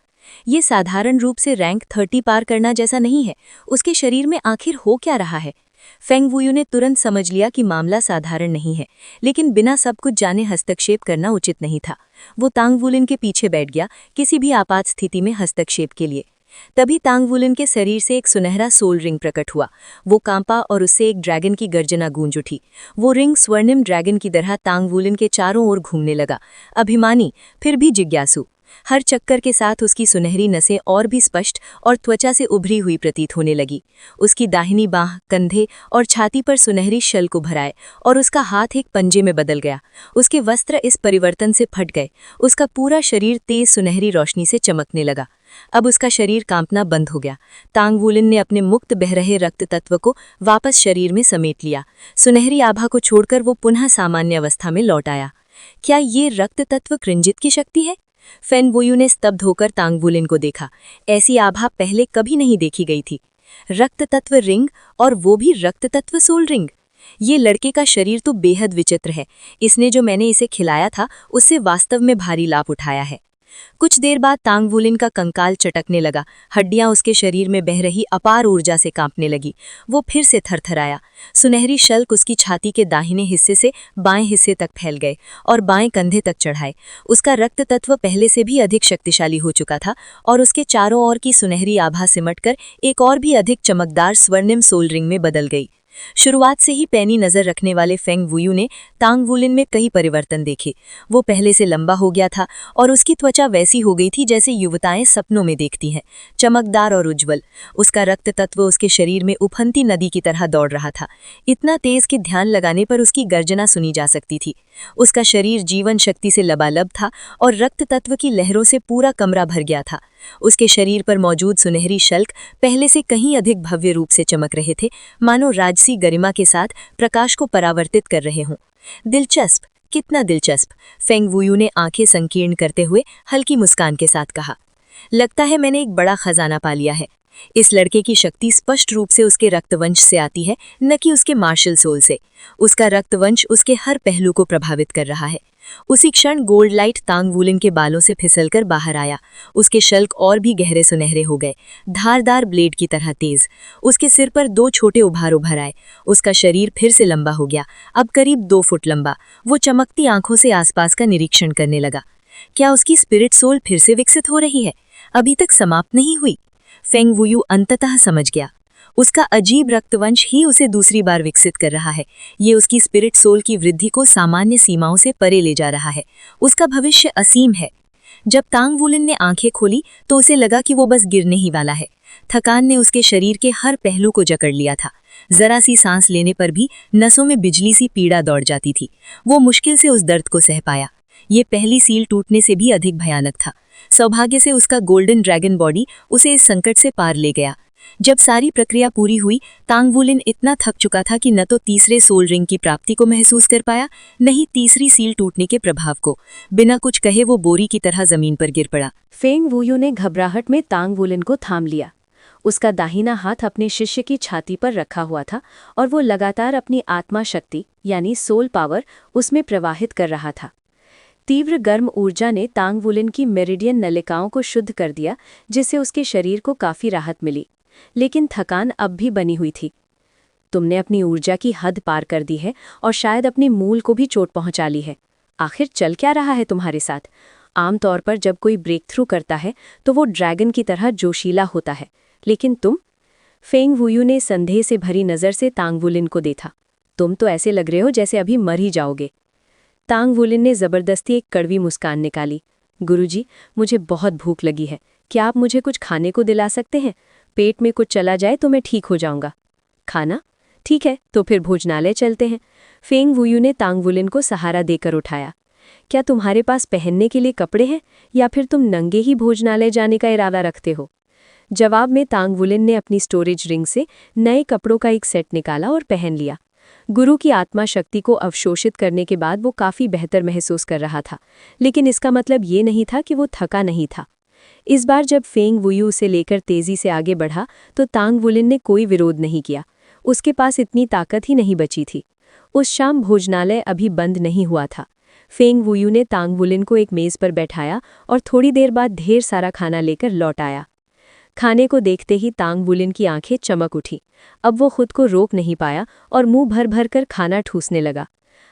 ये साधारण रूप से रैंक 30 पार करना जैसा नहीं है। उसके शरीर में आखिर हो क्या रहा है? फेंग वुयू ने तुरंत समझ लिया कि मामला साधारण नहीं है, लेकिन बिना सब कुछ जाने हस्तक्षेप करना उचित नहीं था। वो तांग वुलिन के पीछे बैठ गया, किसी भी आपात स्थिति में हस्तक्षेप के लिए। तभी तांग वुलिन के शरीर से एक सुनहरा सोल रिंग प्रकट हुआ। वो कांपा और उससे एक ड्रैगन की गर्जना गूंज उठी। वो रिंग स्वर्णिम ड्रैगन की तरह तांग वुलिन के चारों ओर घूमने लगा, अभिमानी फिर भी जिज्ञासु। हर चक्कर के साथ उसकी सुनहरी नसें और भी स्पष्ट और त्वचा से उभरी हुई प्रतीत होने लगी। उसकी दाहिनी बांह, कंधे और छाती पर सुनहरी शल्क उभर आए और उसका हाथ एक पंजे में बदल गया। उसके वस्त्र इस परिवर्तन से फट गए। उसका पूरा शरीर तेज सुनहरी रोशनी से चमकने लगा। अब उसका शरीर कांपना बंद हो गया। तांग वुलिन ने अपने मुक्त बह रहे रक्त तत्व को वापस शरीर में समेट लिया। सुनहरी आभा को छोड़कर वो पुनः सामान्य अवस्था में लौट आया। क्या ये रक्त तत्व कृंजित की शक्ति है? फेंग वुयू ने स्तब्ध होकर तांग वुलिन को देखा। ऐसी आभा पहले कभी नहीं देखी गई थी। रक्त तत्व रिंग, और वो भी रक्त तत्व सोल रिंग। ये लड़के का शरीर तो बेहद विचित्र है। इसने जो मैंने इसे खिलाया था उससे वास्तव में भारी लाभ उठाया है। कुछ देर बाद तांग वुलिन का कंकाल चटकने लगा। हड्डियां उसके शरीर में बह रही अपार ऊर्जा से कांपने लगी। वो फिर से थरथराया। सुनहरी शल्क उसकी छाती के दाहिने हिस्से से बाएं हिस्से तक फैल गए और बाएं कंधे तक चढ़ाए। उसका रक्त तत्व पहले से भी अधिक शक्तिशाली हो चुका था और उसके चारों ओर की सुनहरी आभा सिमटकर एक और भी अधिक चमकदार स्वर्णिम सोल रिंग में बदल गई। शुरुआत से ही पैनी नजर रखने वाले फेंग वुयू ने तांग वुलिन में कई परिवर्तन देखे। वो पहले से लंबा हो गया था और उसकी त्वचा वैसी हो गई थी जैसे युवताएं सपनों में देखती हैं, चमकदार और उज्जवल। उसका रक्त तत्व उसके शरीर में उफनती नदी की तरह दौड़ रहा था, इतना तेज कि ध्यान लगाने पर उसकी गर्जना सुनी जा सकती थी। उसका शरीर जीवन शक्ति से लबालब था और रक्त तत्व की लहरों से पूरा कमरा भर गया था। उसके शरीर पर मौजूद सुनहरी शल्क पहले से कहीं अधिक भव्य रूप से चमक रहे थे, मानो राजसी गरिमा के साथ प्रकाश को परावर्तित कर रहे हों। दिलचस्प, कितना दिलचस्प, फेंग वुयू ने आंखें संकीर्ण करते हुए हल्की मुस्कान के साथ कहा। लगता है मैंने एक बड़ा खजाना पा लिया है। इस लड़के की शक्ति स्पष्ट रूप से उसके रक्तवंश से आती है, न कि उसके मार्शल सोल से। उसका रक्तवंश उसके हर पहलू को प्रभावित कर रहा है। उसी क्षण गोल्ड लाइट तांग वुलिन के बालों से फिसलकर बाहर आया। उसके शल्क और भी गहरे सुनहरे हो गए, धारदार ब्लेड की तरह तेज। उसके सिर पर 2 छोटे उभार उभर आए। उसका शरीर फिर से लंबा हो गया, अब करीब 2 फुट लंबा। वो चमकती आंखों से आसपास का निरीक्षण करने लगा। क्या उसकी स्पिरिट सोल फिर से विकसित हो रही है? अभी तक समाप्त नहीं हुई। फेंग वुयू अंततः समझ गया। उसका अजीब रक्तवंश ही उसे दूसरी बार विकसित कर रहा है। ये उसकी स्पिरिट सोल की वृद्धि को सामान्य सीमाओं से परे ले जा रहा है। उसका भविष्य असीम है। जब तांग वुलिन ने आंखें खोली तो उसे लगा कि वो बस गिरने ही वाला है। थकान ने उसके शरीर के हर पहलू को जकड़ लिया था। जरा सी सांस लेने पर भी नसों में बिजली सी पीड़ा दौड़ जाती थी। वो मुश्किल से उस दर्द को सह पाया। ये पहली सील टूटने से भी अधिक भयानक था। सौभाग्य से उसका गोल्डन ड्रैगन बॉडी उसे इस संकट से पार ले गया। जब सारी प्रक्रिया पूरी हुई, तांग वुलिन इतना थक चुका था कि न तो तीसरे सोल रिंग की प्राप्ति को महसूस कर पाया, न ही तीसरी सील टूटने के प्रभाव को। बिना कुछ कहे वो बोरी की तरह जमीन पर गिर पड़ा। फेंग वुयू ने घबराहट में तांग वुलिन को थाम लिया। उसका दाहिना हाथ अपने शिष्य की छाती पर रखा हुआ था और वो लगातार अपनी आत्मा शक्ति यानी सोल पावर उसमें प्रवाहित कर रहा था। तीव्र गर्म ऊर्जा ने तांग वुलिन की मेरिडियन नलिकाओं को शुद्ध कर दिया, जिससे उसके शरीर को काफी राहत मिली। लेकिन थकान अब भी बनी हुई थी। तुमने अपनी ऊर्जा की हद पार कर दी है और शायद अपने मूल को भी चोट पहुंचा ली है। आखिर चल क्या रहा है तुम्हारे साथ? आमतौर पर जब कोई ब्रेक थ्रू करता है तो वो ड्रैगन की तरह जोशीला होता है, लेकिन तुम? फेंग वुयू ने संदेह से भरी नज़र से तांग वुलिन को देखा। तुम तो ऐसे लग रहे हो जैसे अभी मर ही जाओगे। तांग वुलिन ने ज़बरदस्ती एक कड़वी मुस्कान निकाली। गुरुजी, मुझे बहुत भूख लगी है, क्या आप मुझे कुछ खाने को दिला सकते हैं? पेट में कुछ चला जाए तो मैं ठीक हो जाऊंगा। खाना? ठीक है, तो फिर भोजनालय चलते हैं। फेंग वुयू ने तांग वुलिन को सहारा देकर उठाया। क्या तुम्हारे पास पहनने के लिए कपड़े हैं या फिर तुम नंगे ही भोजनालय जाने का इरादा रखते हो? जवाब में तांग वुलिन ने अपनी स्टोरेज रिंग से नए कपड़ों का एक सेट निकाला और पहन लिया। गुरु की आत्मा शक्ति को अवशोषित करने के बाद वो काफ़ी बेहतर महसूस कर रहा था, लेकिन इसका मतलब ये नहीं था कि वो थका नहीं था। इस बार जब फेंग वुयू उसे लेकर तेजी से आगे बढ़ा तो तांग वुलिन ने कोई विरोध नहीं किया। उसके पास इतनी ताकत ही नहीं बची थी। उस शाम भोजनालय अभी बंद नहीं हुआ था। फेंग वुयू ने तांग वुलिन को एक मेज़ पर बैठाया और थोड़ी देर बाद ढेर सारा खाना लेकर लौट आया। खाने को देखते ही तांग वुलिन की आंखें चमक उठी। अब वो खुद को रोक नहीं पाया और मुंह भर भर कर खाना ठूसने लगा।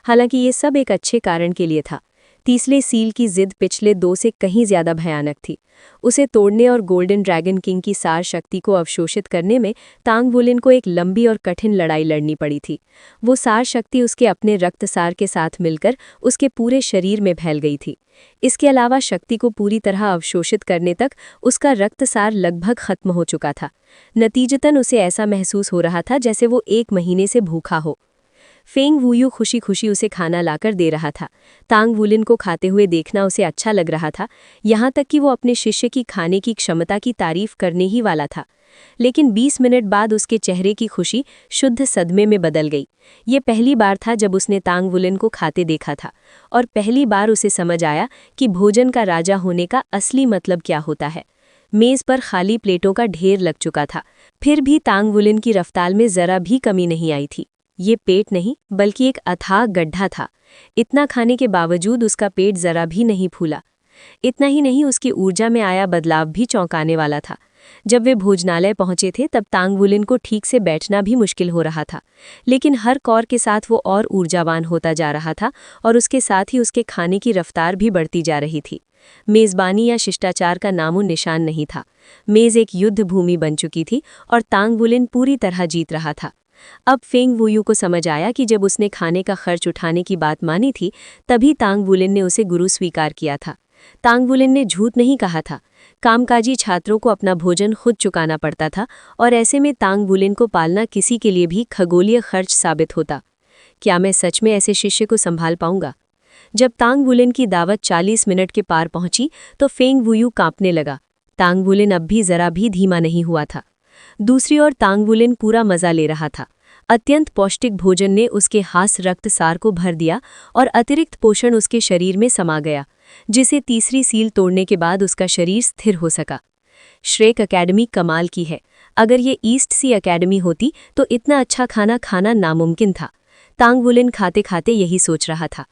हालांकि ये सब एक अच्छे कारण के लिए था। तीसरे सील की जिद पिछले 2 से कहीं ज्यादा भयानक थी। उसे तोड़ने और गोल्डन ड्रैगन किंग की सार शक्ति को अवशोषित करने में तांग वुलिन को एक लंबी और कठिन लड़ाई लड़नी पड़ी थी। वो सार शक्ति उसके अपने रक्तसार के साथ मिलकर उसके पूरे शरीर में फैल गई थी। इसके अलावा शक्ति को पूरी तरह अवशोषित करने तक उसका रक्तसार लगभग खत्म हो चुका था। नतीजतन उसे ऐसा महसूस हो रहा था जैसे वो 1 महीने से भूखा हो। फेंग वुयू खुशी खुशी उसे खाना लाकर दे रहा था। तांग वुलिन को खाते हुए देखना उसे अच्छा लग रहा था, यहाँ तक कि वो अपने शिष्य की खाने की क्षमता की तारीफ करने ही वाला था। लेकिन 20 मिनट बाद उसके चेहरे की खुशी शुद्ध सदमे में बदल गई। ये पहली बार था जब उसने तांग वुलिन को खाते देखा था, और पहली बार उसे समझ आया कि भोजन का राजा होने का असली मतलब क्या होता है। मेज़ पर खाली प्लेटों का ढेर लग चुका था, फिर भी तांग वुलिन की रफ्तार में ज़रा भी कमी नहीं आई थी। ये पेट नहीं बल्कि एक अथाह गड्ढा था। इतना खाने के बावजूद उसका पेट ज़रा भी नहीं फूला। इतना ही नहीं, उसकी ऊर्जा में आया बदलाव भी चौंकाने वाला था। जब वे भोजनालय पहुंचे थे तब तांग वुलिन को ठीक से बैठना भी मुश्किल हो रहा था, लेकिन हर कौर के साथ वो और ऊर्जावान होता जा रहा था और उसके साथ ही उसके खाने की रफ्तार भी बढ़ती जा रही थी। मेज़बानी या शिष्टाचार का नामो निशान नहीं था। मेज़ एक युद्ध भूमि बन चुकी थी और तांग वुलिन पूरी तरह जीत रहा था। अब फेंग वुयू को समझ आया कि जब उसने खाने का खर्च उठाने की बात मानी थी तभी तांग वुलिन ने उसे गुरु स्वीकार किया था। तांग वुलिन ने झूठ नहीं कहा था। कामकाजी छात्रों को अपना भोजन खुद चुकाना पड़ता था और ऐसे में तांग वुलिन को पालना किसी के लिए भी खगोलीय खर्च साबित होता। क्या मैं सच में ऐसे शिष्य को संभाल पाऊंगा? जब तांग वुलिन की दावत 40 मिनट के पार पहुंची तो फेंग वुयू कांपने लगा। तांग वुलिन अब भी जरा भी धीमा नहीं हुआ था। दूसरी ओर तांग वुलिन पूरा मजा ले रहा था। अत्यंत पौष्टिक भोजन ने उसके हास रक्तसार को भर दिया और अतिरिक्त पोषण उसके शरीर में समा गया, जिसे तीसरी सील तोड़ने के बाद उसका शरीर स्थिर हो सका। श्रेक अकेडमी कमाल की है। अगर ये ईस्ट सी अकेडमी होती तो इतना अच्छा खाना खाना नामुमकिन था। तांग वुलिन खाते खाते यही सोच रहा था।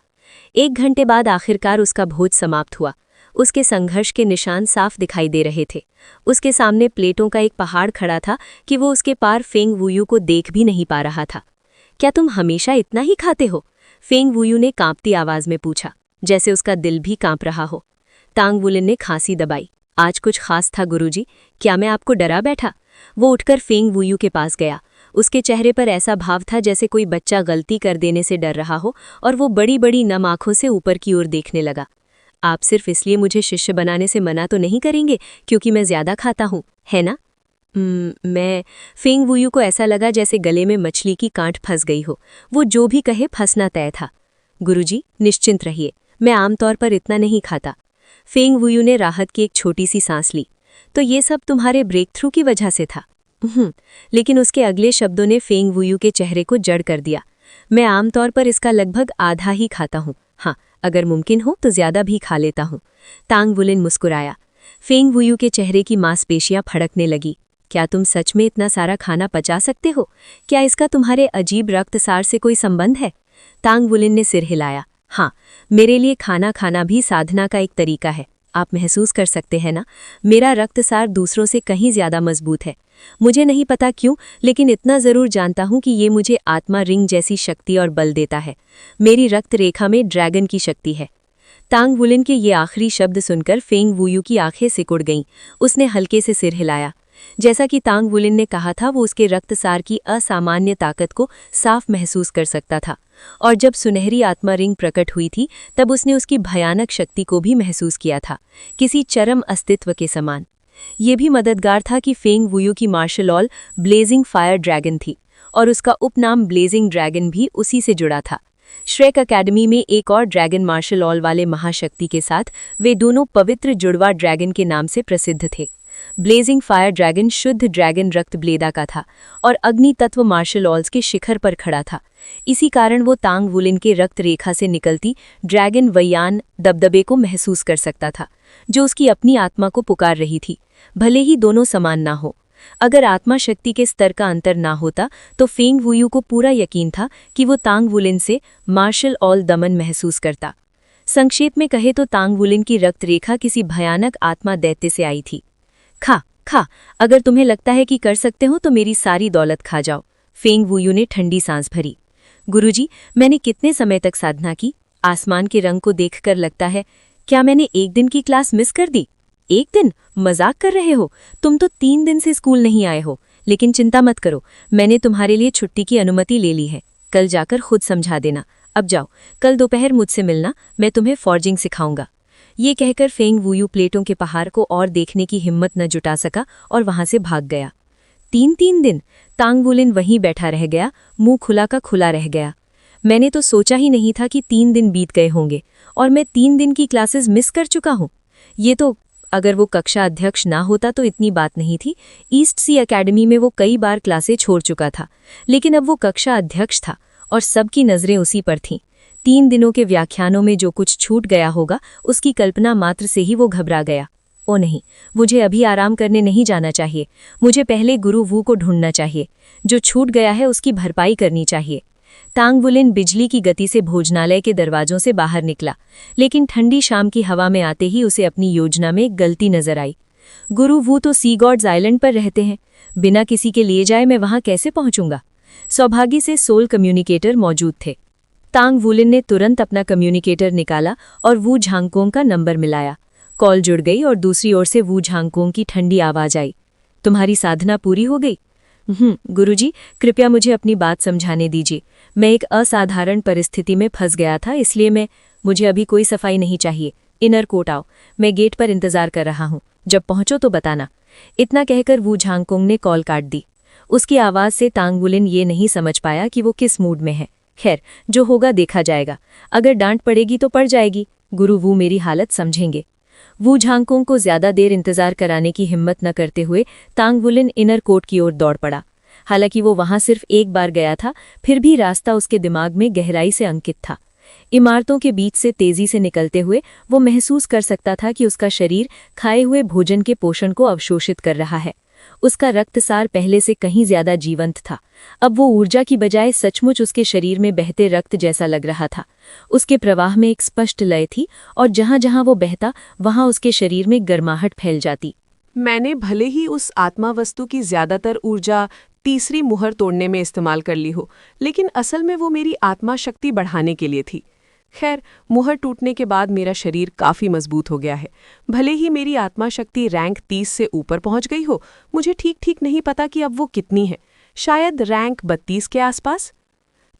1 घंटे बाद आखिरकार उसका भोज समाप्त हुआ। उसके संघर्ष के निशान साफ दिखाई दे रहे थे। उसके सामने प्लेटों का एक पहाड़ खड़ा था कि वो उसके पार फेंग वुयू को देख भी नहीं पा रहा था। क्या तुम हमेशा इतना ही खाते हो? फेंग वुयू ने कांपती आवाज में पूछा, जैसे उसका दिल भी कांप रहा हो। तांग वुलिन ने खांसी दबाई। आज कुछ खास था गुरुजी, क्या मैं आपको डरा बैठा? वो उठकर फेंग वुयू के पास गया। उसके चेहरे पर ऐसा भाव था जैसे कोई बच्चा गलती कर देने से डर रहा हो, और वो बड़ी बड़ी नम आंखों से ऊपर की ओर देखने लगा। आप सिर्फ इसलिए मुझे शिष्य बनाने से मना तो नहीं करेंगे क्योंकि मैं ज्यादा खाता हूँ, है ना? मैं फेंग वुयू को ऐसा लगा जैसे गले में मछली की कांट फंस गई हो। वो जो भी कहे फंसना तय था। गुरुजी, निश्चिंत रहिए, मैं आमतौर पर इतना नहीं खाता। फेंग वुयू ने राहत की एक छोटी सी सांस ली। तो ये सब तुम्हारे ब्रेक थ्रू की वजह से था? लेकिन उसके अगले शब्दों ने फेंग वुयू के चेहरे को जड़ कर दिया। मैं आमतौर पर इसका लगभग आधा ही खाता हूँ। हाँ, अगर मुमकिन हो तो ज्यादा भी खा लेता हूँ। तांग वुलिन मुस्कुराया। फेंग वुयू के चेहरे की मांसपेशियां फड़कने लगी। क्या तुम सच में इतना सारा खाना पचा सकते हो? क्या इसका तुम्हारे अजीब रक्तसार से कोई संबंध है? तांग वुलिन ने सिर हिलाया। हाँ, मेरे लिए खाना खाना भी साधना का एक तरीका है। आप महसूस कर सकते हैं ना, मेरा रक्तसार दूसरों से कहीं ज्यादा मजबूत है। मुझे नहीं पता क्यों, लेकिन इतना जरूर जानता हूं कि ये मुझे आत्मा रिंग जैसी शक्ति और बल देता है। मेरी रक्त रेखा में ड्रैगन की शक्ति है। तांग वुलिन के ये आखिरी शब्द सुनकर फेंग वुयू की आंखें सिकुड़ गईं। उसने हल्के से सिर हिलाया। जैसा कि तांग वुलिन ने कहा था, वो उसके रक्तसार की असामान्य ताकत को साफ महसूस कर सकता था, और जब सुनहरी आत्मा रिंग प्रकट हुई थी तब उसने उसकी भयानक शक्ति को भी महसूस किया था, किसी चरम अस्तित्व के समान। ये भी मददगार था कि फेंग वुयू की martial all blazing fire dragon थी, और उसका उपनाम ब्लेजिंग ड्रैगन भी उसी से जुड़ा था। श्रेक अकेडमी में एक और ड्रैगन मार्शल ऑल वाले महाशक्ति के साथ वे दोनों पवित्र जुड़वा ड्रैगन के नाम से प्रसिद्ध थे। ब्लेजिंग फायर ड्रैगन शुद्ध ड्रैगन रक्त ब्लेदा का था और अग्नि तत्व मार्शल ऑल्स के शिखर पर खड़ा था। इसी कारण वो तांग वुलिन के रक्त रेखा से निकलती ड्रैगन वयान दबदबे को महसूस कर सकता था, जो उसकी अपनी आत्मा को पुकार रही थी, भले ही दोनों समान ना हो। अगर आत्मा शक्ति के स्तर का अंतर ना होता तो फेंग वुयू को पूरा यकीन था कि वो तांग वुलिन से मार्शल ऑल दमन महसूस करता। संक्षेप में कहे तो तांग वुलिन की रक्त रेखा किसी भयानक आत्मा दैत्य से आई थी। खा खा, अगर तुम्हें लगता है कि कर सकते हो तो मेरी सारी दौलत खा जाओ। फेंग वुयू ने ठंडी सांस भरी। गुरुजी, मैंने कितने समय तक साधना की? आसमान के रंग को देखकर लगता है, क्या मैंने एक दिन की क्लास मिस कर दी? एक दिन? मजाक कर रहे हो? तुम तो 3 दिन से स्कूल नहीं आए हो। लेकिन चिंता मत करो, मैंने तुम्हारे लिए छुट्टी की अनुमति ले ली है। कल जाकर खुद समझा देना। अब जाओ, कल दोपहर मुझसे मिलना, मैं तुम्हें फॉर्जिंग सिखाऊंगा। ये कहकर फेंग वुयू प्लेटों के पहाड़ को और देखने की हिम्मत न जुटा सका और वहां से भाग गया। 3 दिन तांग वुलिन वहीं बैठा रह गया, मुंह खुला का खुला रह गया। मैंने तो सोचा ही नहीं था कि 3 दिन बीत गए होंगे और मैं 3 दिन की क्लासेस मिस कर चुका हूँ। ये तो अगर वो कक्षा अध्यक्ष ना होता तो इतनी बात नहीं थी। ईस्ट सी एकेडमी में वो कई बार क्लासें छोड़ चुका था, लेकिन अब वो कक्षा अध्यक्ष था और सबकी नज़रें उसी पर थीं। 3 दिनों के व्याख्यानों में जो कुछ छूट गया होगा, उसकी कल्पना मात्र से ही वो घबरा गया। ओ नहीं, मुझे अभी आराम करने नहीं जाना चाहिए। मुझे पहले गुरु वू को ढूंढना चाहिए। जो छूट गया है उसकी भरपाई करनी चाहिए। तांग वुलिन बिजली की गति से भोजनालय के दरवाजों से बाहर निकला, लेकिन ठंडी शाम की हवा में आते ही उसे अपनी योजना में एक गलती नजर आई। गुरु वू तो सी गॉड्स आइलैंड पर रहते हैं। बिना किसी के लिए जाए मैं वहां कैसे पहुंचूंगा? सौभाग्य से सोल कम्युनिकेटर मौजूद थे। तांग वुलिन ने तुरंत अपना कम्युनिकेटर निकाला और वू झांगकोंग का नंबर मिलाया। कॉल जुड़ गई और दूसरी ओर से वू झांगकोंग की ठंडी आवाज आई। तुम्हारी साधना पूरी हो गई? गुरुजी, कृपया मुझे अपनी बात समझाने दीजिए। मैं एक असाधारण परिस्थिति में फंस गया था, इसलिए मुझे अभी कोई सफाई नहीं चाहिए। इनर कोर्ट आओ, मैं गेट पर इंतजार कर रहा हूँ। जब पहुंचो तो बताना। इतना कहकर वू झांगकोंग ने कॉल काट दी। उसकी आवाज से तांग वुलिन ये नहीं समझ पाया कि वो किस मूड में है। खैर, जो होगा देखा जाएगा। अगर डांट पड़ेगी तो पड़ जाएगी। गुरु वू मेरी हालत समझेंगे। वू झांगकोंग को ज्यादा देर इंतजार कराने की हिम्मत न करते हुए तांग वुलिन इनर कोर्ट की ओर दौड़ पड़ा। हालांकि वो वहां सिर्फ एक बार गया था, फिर भी रास्ता उसके दिमाग में गहराई से अंकित था। इमारतों के बीच से तेजी से निकलते हुए वो महसूस कर सकता था कि उसका शरीर खाए हुए भोजन के पोषण को अवशोषित कर रहा है। उसका रक्तसार पहले से कहीं ज्यादा जीवंत था। अब वो ऊर्जा की बजाय सचमुच उसके शरीर में बहते रक्त जैसा लग रहा था। उसके प्रवाह में एक स्पष्ट लय थी और जहां जहां वो बहता वहां उसके शरीर में गर्माहट फैल जाती। मैंने भले ही उस आत्मा वस्तु की ज्यादातर ऊर्जा तीसरी मुहर तोड़ने में इस्तेमाल कर ली हो, लेकिन असल में वो मेरी आत्मा शक्ति बढ़ाने के लिए थी। खैर, मुहर टूटने के बाद मेरा शरीर काफी मजबूत हो गया है। भले ही मेरी आत्मा शक्ति रैंक 30 से ऊपर पहुंच गई हो, मुझे ठीक नहीं पता कि अब वो कितनी है। शायद रैंक 32 के आसपास।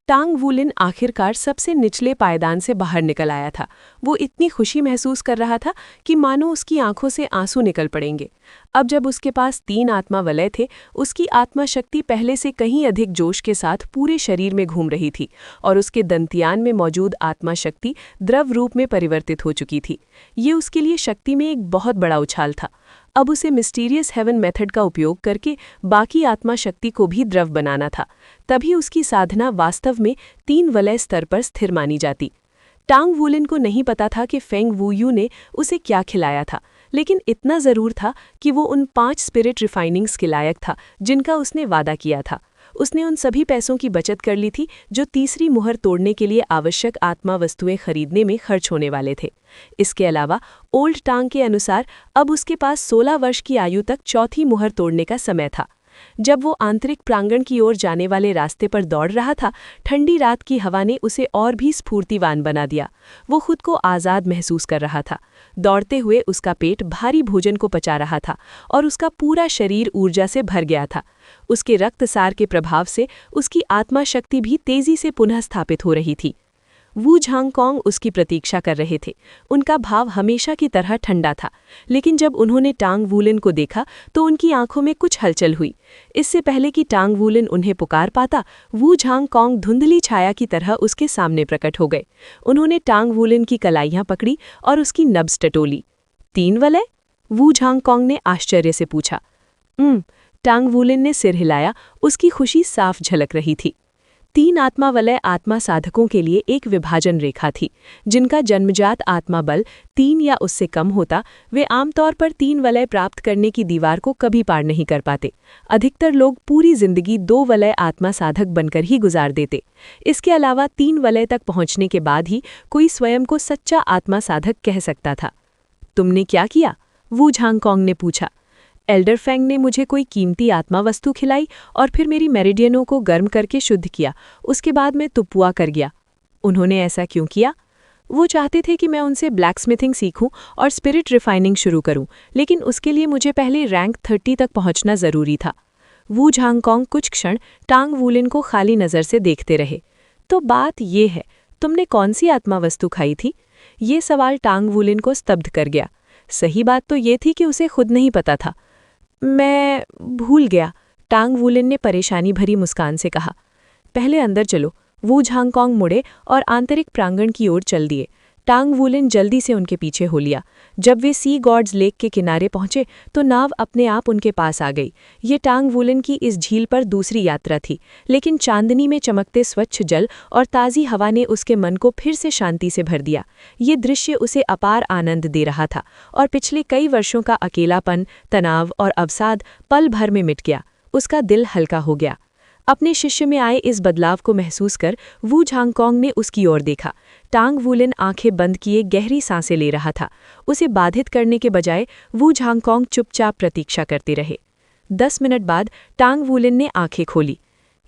तांग वुलिन आखिरकार सबसे निचले पायदान से बाहर निकल आया था। वो इतनी खुशी महसूस कर रहा था कि मानो उसकी आंखों से आंसू निकल पड़ेंगे। अब जब उसके पास 3 आत्मा वलय थे, उसकी आत्मा शक्ति पहले से कहीं अधिक जोश के साथ पूरे शरीर में घूम रही थी और उसके दंतियान में मौजूद आत्मा शक्ति द्रव रूप में परिवर्तित हो चुकी थी। ये उसके लिए शक्ति में एक बहुत बड़ा उछाल था। अब उसे मिस्टीरियस हेवन मेथड का उपयोग करके बाकी आत्मा शक्ति को भी द्रव बनाना था। तभी उसकी साधना वास्तव में 3 वलय स्तर पर स्थिर मानी जाती। तांग वुलिन को नहीं पता था कि फेंग वुयू ने उसे क्या खिलाया था, लेकिन इतना जरूर था कि वो उन 5 स्पिरिट रिफाइनिंग्स के लायक था जिनका उसने वादा किया था। उसने उन सभी पैसों की बचत कर ली थी जो तीसरी मुहर तोड़ने के लिए आवश्यक आत्मा वस्तुएं खरीदने में खर्च होने वाले थे। इसके अलावा ओल्ड टांग के अनुसार अब उसके पास 16 वर्ष की आयु तक चौथी मुहर तोड़ने का समय था। जब वो आंतरिक प्रांगण की ओर जाने वाले रास्ते पर दौड़ रहा था, ठंडी रात की हवा ने उसे और भी स्फूर्तिवान बना दिया। वो खुद को आज़ाद महसूस कर रहा था। दौड़ते हुए उसका पेट भारी भोजन को पचा रहा था और उसका पूरा शरीर ऊर्जा से भर गया था। उसके रक्तसार के प्रभाव से उसकी आत्मा शक्ति भी तेजी से पुनः स्थापित हो रही थी। वू झांगकोंग उसकी प्रतीक्षा कर रहे थे। उनका भाव हमेशा की तरह ठंडा था, लेकिन जब उन्होंने टांग वूलिन को देखा तो उनकी आंखों में कुछ हलचल हुई। इससे पहले कि टांग वूलिन उन्हें पुकार पाता, वू झांगकोंग धुंधली छाया की तरह उसके सामने प्रकट हो गए। उन्होंने टांग वूलिन की कलाइयां पकड़ी और उसकी नब्ज टटोली। 3 वलय? वू झांगकोंग ने आश्चर्य से पूछा। टांग वूलिन ने सिर हिलाया, उसकी खुशी साफ झलक रही थी। 3 आत्मा वलय आत्मा साधकों के लिए एक विभाजन रेखा थी। जिनका जन्मजात आत्मा बल 3 या उससे कम होता, वे आमतौर पर 3 वलय प्राप्त करने की दीवार को कभी पार नहीं कर पाते। अधिकतर लोग पूरी जिंदगी 2 वलय आत्मा साधक बनकर ही गुजार देते। इसके अलावा 3 वलय तक पहुंचने के बाद ही कोई स्वयं को सच्चा आत्मा साधक कह सकता था। तुमने क्या किया? वू झांगकोंग ने पूछा। एल्डर फेंग ने मुझे कोई कीमती आत्मा वस्तु खिलाई और फिर मेरी मेरिडियनों को गर्म करके शुद्ध किया। उसके बाद मैं तुपुआ कर गया। उन्होंने ऐसा क्यों किया? वो चाहते थे कि मैं उनसे ब्लैकस्मिथिंग सीखूं और स्पिरिट रिफाइनिंग शुरू करूं, लेकिन उसके लिए मुझे पहले रैंक 30 तक पहुंचना जरूरी था। वू झांगकोंग कुछ क्षण टांग वूलिन को खाली नज़र से देखते रहे। तो बात ये है, तुमने कौन सी आत्मा वस्तु खाई थी? ये सवाल टांग वूलिन को स्तब्ध कर गया। सही बात तो ये थी कि उसे खुद नहीं पता था। मैं भूल गया, टांग वूलिन ने परेशानी भरी मुस्कान से कहा। पहले अंदर चलो। वू झांगकोंग मुड़े और आंतरिक प्रांगण की ओर चल दिए। टांग वूलिन जल्दी से उनके पीछे हो लिया। जब वे सी गॉड्स लेक के किनारे पहुंचे तो नाव अपने आप उनके पास आ गई। ये टांग वूलिन की इस झील पर दूसरी यात्रा थी, लेकिन चांदनी में चमकते स्वच्छ जल और ताज़ी हवा ने उसके मन को फिर से शांति से भर दिया। ये दृश्य उसे अपार आनंद दे रहा था और पिछले कई वर्षों का अकेलापन, तनाव और अवसाद पल भर में मिट गया। उसका दिल हल्का हो गया। अपने शिष्य में आए इस बदलाव को महसूस कर वू झांगकोंग ने उसकी ओर देखा। टांग वूलिन आंखें बंद किए गहरी सांसें ले रहा था। उसे बाधित करने के बजाय वू झांगकोंग चुपचाप प्रतीक्षा करते रहे। 10 मिनट बाद टांग वूलिन ने आंखें खोली।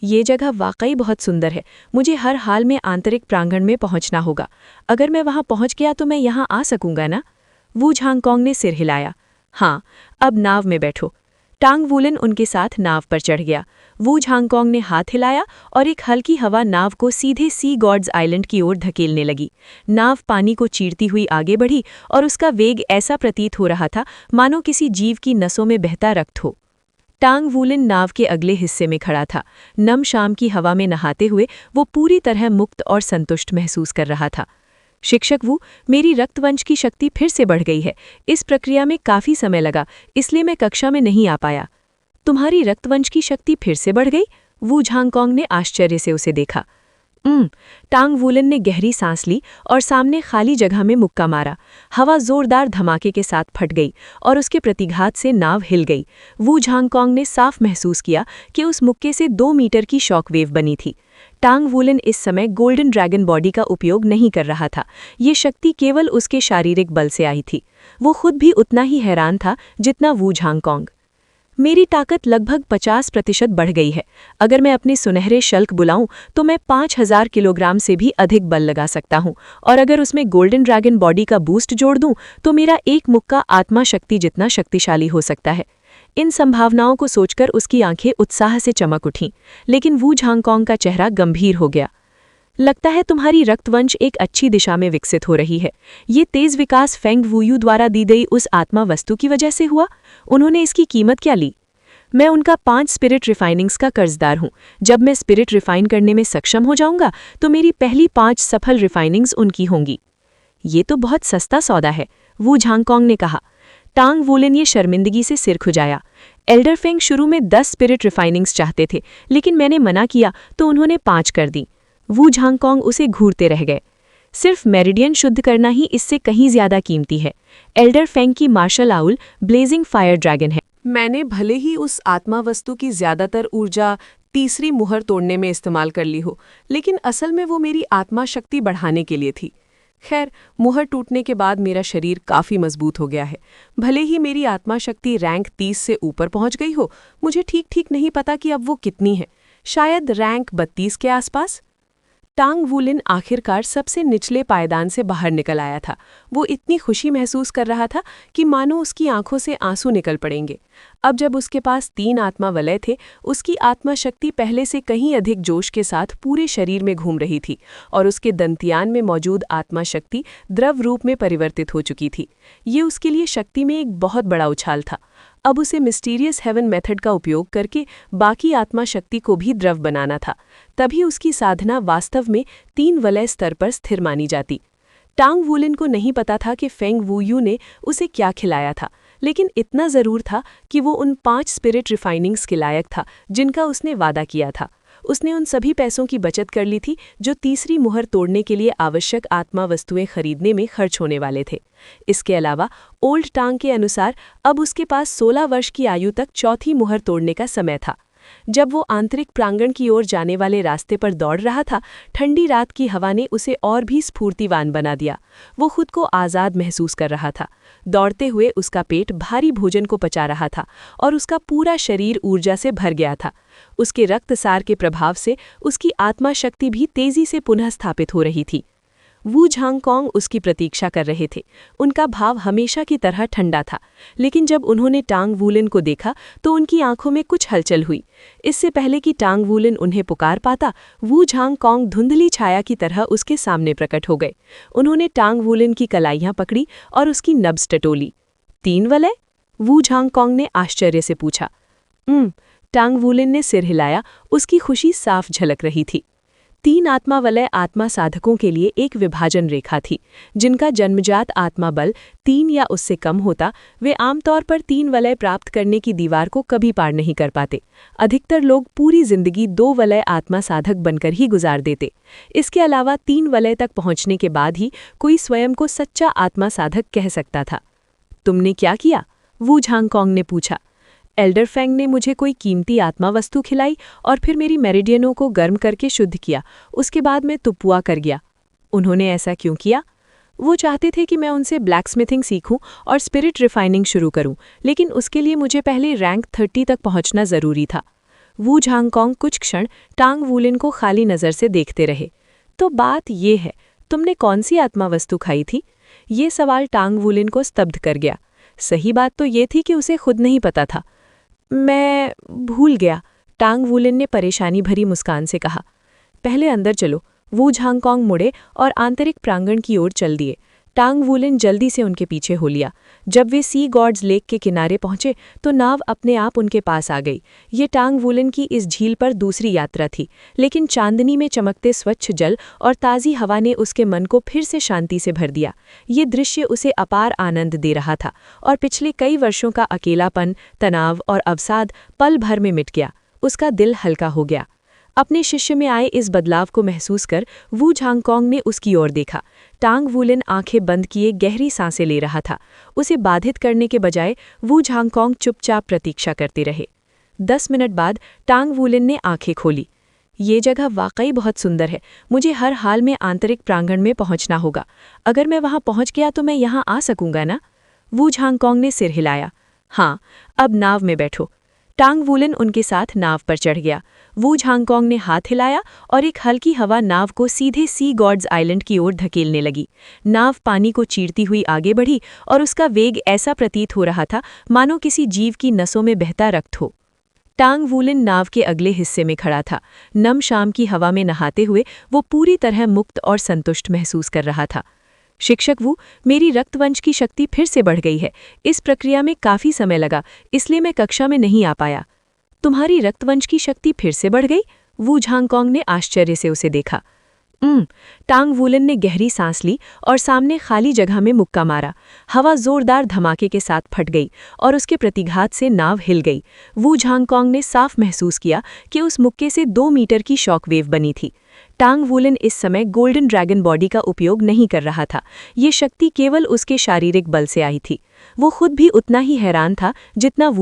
ये जगह वाकई बहुत सुंदर है। मुझे हर हाल में आंतरिक प्रांगण में पहुंचना होगा। अगर मैं वहां पहुंच गया तो मैं यहां आ सकूंगा ना? वू झांगकोंग ने सिर हिलाया। हाँ, अब नाव में बैठो। टांग वूलिन उनके साथ नाव पर चढ़ गया। वू झांगकोंग ने हाथ हिलाया और एक हल्की हवा नाव को सीधे सी गॉड्स आइलैंड की ओर धकेलने लगी। नाव पानी को चीरती हुई आगे बढ़ी और उसका वेग ऐसा प्रतीत हो रहा था मानो किसी जीव की नसों में बहता रक्त हो। टांग वूलिन नाव के अगले हिस्से में खड़ा था। नम शाम की हवा में नहाते हुए वो पूरी तरह मुक्त और संतुष्ट महसूस कर रहा था। शिक्षक वू, मेरी रक्तवंश की शक्ति फिर से बढ़ गई है। इस प्रक्रिया में काफ़ी समय लगा, इसलिए मैं कक्षा में नहीं आ पाया। तुम्हारी रक्तवंश की शक्ति फिर से बढ़ गई? वू झांगकोंग ने आश्चर्य से उसे देखा। टांग वूलिन ने गहरी सांस ली और सामने खाली जगह में मुक्का मारा। हवा जोरदार धमाके के साथ फट गई और उसके प्रतिघात से नाव हिल गई। वू झांगकोंग ने साफ महसूस किया कि उस मुक्के से 2 मीटर की शॉकवेव बनी थी। टांग वूलिन इस समय गोल्डन ड्रैगन बॉडी का उपयोग नहीं कर रहा था। ये शक्ति केवल उसके शारीरिक बल से आई थी। वो खुद भी उतना ही हैरान था जितना वू झांगकोंग। मेरी ताकत लगभग 50% बढ़ गई है। अगर मैं अपने सुनहरे शल्क बुलाऊं तो मैं 5000 किलोग्राम से भी अधिक बल लगा सकता हूं, और अगर उसमें गोल्डन ड्रैगन बॉडी का बूस्ट जोड़ दूं तो मेरा एक मुक्का आत्मा शक्ति जितना शक्तिशाली हो सकता है। इन संभावनाओं को सोचकर उसकी आंखें उत्साह से चमक उठीं, लेकिन वू झांगकोंग का चेहरा गंभीर हो गया। लगता है तुम्हारी रक्तवंश एक अच्छी दिशा में विकसित हो रही है। ये तेज विकास फेंग वूयू द्वारा दी गई उस आत्मा वस्तु की वजह से हुआ? उन्होंने इसकी कीमत क्या ली? मैं उनका 5 स्पिरिट रिफाइनिंग्स का कर्जदार हूँ। जब मैं स्पिरिट रिफाइन करने में सक्षम हो जाऊंगा तो मेरी पहली 5 सफल रिफाइनिंग्स उनकी होंगी। ये तो बहुत सस्ता सौदा है, वू झांगकोंग ने कहा। टांग वूलिन ये शर्मिंदगी से सिर खुजाया। एल्डर फेंग शुरू में 10 स्पिरिट रिफाइनिंग्स चाहते थे, लेकिन मैंने मना किया तो उन्होंने 5 कर दी। वू झांगकोंग उसे घूरते रह गए। सिर्फ मेरिडियन शुद्ध करना ही इससे कहीं ज्यादा कीमती है। एल्डर फेंग की martial owl blazing fire dragon है। मैंने भले ही उस आत्मा वस्तु की ज्यादातर ऊर्जा तीसरी मुहर तोड़ने में इस्तेमाल कर ली हो, लेकिन असल में वो मेरी आत्मा शक्ति बढ़ाने के लिए थी। खैर, मुहर टूटने के बाद मेरा शरीर काफ़ी मजबूत हो गया है। भले ही मेरी आत्मा शक्ति रैंक 30 से ऊपर पहुंच गई हो, मुझे ठीक नहीं पता कि अब वो कितनी है। शायद रैंक 32 के आसपास। टांग वूलिन आखिरकार सबसे निचले पायदान से बाहर निकल आया था। वो इतनी खुशी महसूस कर रहा था कि मानो उसकी आंखों से आंसू निकल पड़ेंगे। अब जब उसके पास 3 आत्मा वलय थे, उसकी आत्मा शक्ति पहले से कहीं अधिक जोश के साथ पूरे शरीर में घूम रही थी और उसके दंतियान में मौजूद आत्मा शक्ति द्रव रूप में परिवर्तित हो चुकी थी। ये उसके लिए शक्ति में एक बहुत बड़ा उछाल था। अब उसे मिस्टीरियस हेवन मेथड का उपयोग करके बाकी आत्मा शक्ति को भी द्रव बनाना था। तभी उसकी साधना वास्तव में 3 वलय स्तर पर स्थिर मानी जाती। टांग वूलिन को नहीं पता था कि फेंग वूयू ने उसे क्या खिलाया था, लेकिन इतना ज़रूर था कि वो उन 5 स्पिरिट रिफाइनिंग्स के लायक था जिनका उसने वादा किया था। उसने उन सभी पैसों की बचत कर ली थी जो तीसरी मुहर तोड़ने के लिए आवश्यक आत्मा वस्तुएं खरीदने में खर्च होने वाले थे। इसके अलावा ओल्ड टांग के अनुसार अब उसके पास 16 वर्ष की आयु तक चौथी मुहर तोड़ने का समय था। जब वो आंतरिक प्रांगण की ओर जाने वाले रास्ते पर दौड़ रहा था, ठंडी रात की हवा ने उसे और भी स्फूर्तिवान बना दिया। वो खुद को आज़ाद महसूस कर रहा था। दौड़ते हुए उसका पेट भारी भोजन को पचा रहा था और उसका पूरा शरीर ऊर्जा से भर गया था। उसके रक्तसार के प्रभाव से उसकी आत्मा शक्ति भी तेजी से पुनः स्थापित हो रही थी। वू झांगकोंग उसकी प्रतीक्षा कर रहे थे। उनका भाव हमेशा की तरह ठंडा था, लेकिन जब उन्होंने टांग वूलिन को देखा तो उनकी आंखों में कुछ हलचल हुई। इससे पहले कि टांग वूलिन उन्हें पुकार पाता, वू झांगकोंग धुंधली छाया की तरह उसके सामने प्रकट हो गए। उन्होंने टांग वूलिन की कलाइयां पकड़ी और उसकी नब्ज टटोली। 3 वलय? वू झांगकोंग ने आश्चर्य से पूछा। टांग वूलिन ने सिर हिलाया। उसकी खुशी साफ झलक रही थी। 3 आत्मा वलय आत्मा साधकों के लिए एक विभाजन रेखा थी। जिनका जन्मजात आत्मा बल 3 या उससे कम होता, वे आमतौर पर 3 वलय प्राप्त करने की दीवार को कभी पार नहीं कर पाते। अधिकतर लोग पूरी जिंदगी 2 वलय आत्मा साधक बनकर ही गुजार देते। इसके अलावा 3 वलय तक पहुंचने के बाद ही कोई स्वयं को सच्चा आत्मा साधक कह सकता था। तुमने क्या किया? वू झांगकोंग ने पूछा। एल्डर फेंग ने मुझे कोई कीमती आत्मा वस्तु खिलाई और फिर मेरी मेरिडियनों को गर्म करके शुद्ध किया। उसके बाद मैं तुपुआ कर गया। उन्होंने ऐसा क्यों किया? वो चाहते थे कि मैं उनसे ब्लैकस्मिथिंग सीखूं और स्पिरिट रिफाइनिंग शुरू करूं, लेकिन उसके लिए मुझे पहले रैंक 30 तक पहुंचना ज़रूरी था। वू झांगकोंग कुछ क्षण टांग वूलिन को खाली नज़र से देखते रहे। तो बात ये है, तुमने कौन सी आत्मा वस्तु खाई थी? ये सवाल टांग वूलिन को स्तब्ध कर गया। सही बात तो ये थी कि उसे खुद नहीं पता था। मैं भूल गया, टांग वूलिन ने परेशानी भरी मुस्कान से कहा। पहले अंदर चलो। वू झांगकोंग मुड़े और आंतरिक प्रांगण की ओर चल दिए। टांग वूलिन जल्दी से उनके पीछे हो लिया। जब वे सी गॉड्स लेक के किनारे पहुंचे तो नाव अपने आप उनके पास आ गई। ये टांग वूलिन की इस झील पर दूसरी यात्रा थी, लेकिन चांदनी में चमकते स्वच्छ जल और ताज़ी हवा ने उसके मन को फिर से शांति से भर दिया। ये दृश्य उसे अपार आनंद दे रहा था और पिछले कई वर्षों का अकेलापन, तनाव और अवसाद पल भर में मिट गया। उसका दिल हल्का हो गया। अपने शिष्य में आए इस बदलाव को महसूस कर वू झांगकोंग ने उसकी ओर देखा। टांग वूलिन आंखें बंद किए गहरी सांसें ले रहा था। उसे बाधित करने के बजाय वू झांगकोंग चुपचाप प्रतीक्षा करते रहे। 10 मिनट बाद टांग वूलिन ने आंखें खोली। ये जगह वाकई बहुत सुंदर है। मुझे हर हाल में आंतरिक प्रांगण में पहुंचना होगा। अगर मैं वहां पहुंच गया तो मैं यहां आ सकूंगा ना? वू झांगकोंग ने सिर हिलाया। हाँ, अब नाव में बैठो। टांग वूलिन उनके साथ नाव पर चढ़ गया। वू झांगकोंग ने हाथ हिलाया और एक हल्की हवा नाव को सीधे सी गॉड्स आइलैंड की ओर धकेलने लगी। नाव पानी को चीरती हुई आगे बढ़ी और उसका वेग ऐसा प्रतीत हो रहा था मानो किसी जीव की नसों में बहता रक्त हो। टांग वूलिन नाव के अगले हिस्से में खड़ा था। नम शाम की हवा में नहाते हुए वो पूरी तरह मुक्त और संतुष्ट महसूस कर रहा था। शिक्षक वू, मेरी रक्तवंश की शक्ति फिर से बढ़ गई है। इस प्रक्रिया में काफ़ी समय लगा, इसलिए मैं कक्षा में नहीं आ पाया। तुम्हारी रक्तवंश की शक्ति फिर से बढ़ गई? वू झांगकोंग ने आश्चर्य से उसे देखा। टांग वूलिन ने गहरी सांस ली और सामने खाली जगह में मुक्का मारा। हवा जोरदार धमाके के साथ फट गई और उसके प्रतिघात से नाव हिल गई। वू झांगकोंग ने साफ महसूस किया कि उस मुक्के से 2 मीटर की शॉकवेव बनी थी। टांग वूलिन इस समय गोल्डन ड्रैगन बॉडी का उपयोग नहीं कर रहा था। ये शक्ति केवल उसके शारीरिक बल से आई थी। वो खुद भी उतना ही हैरान था जितना वू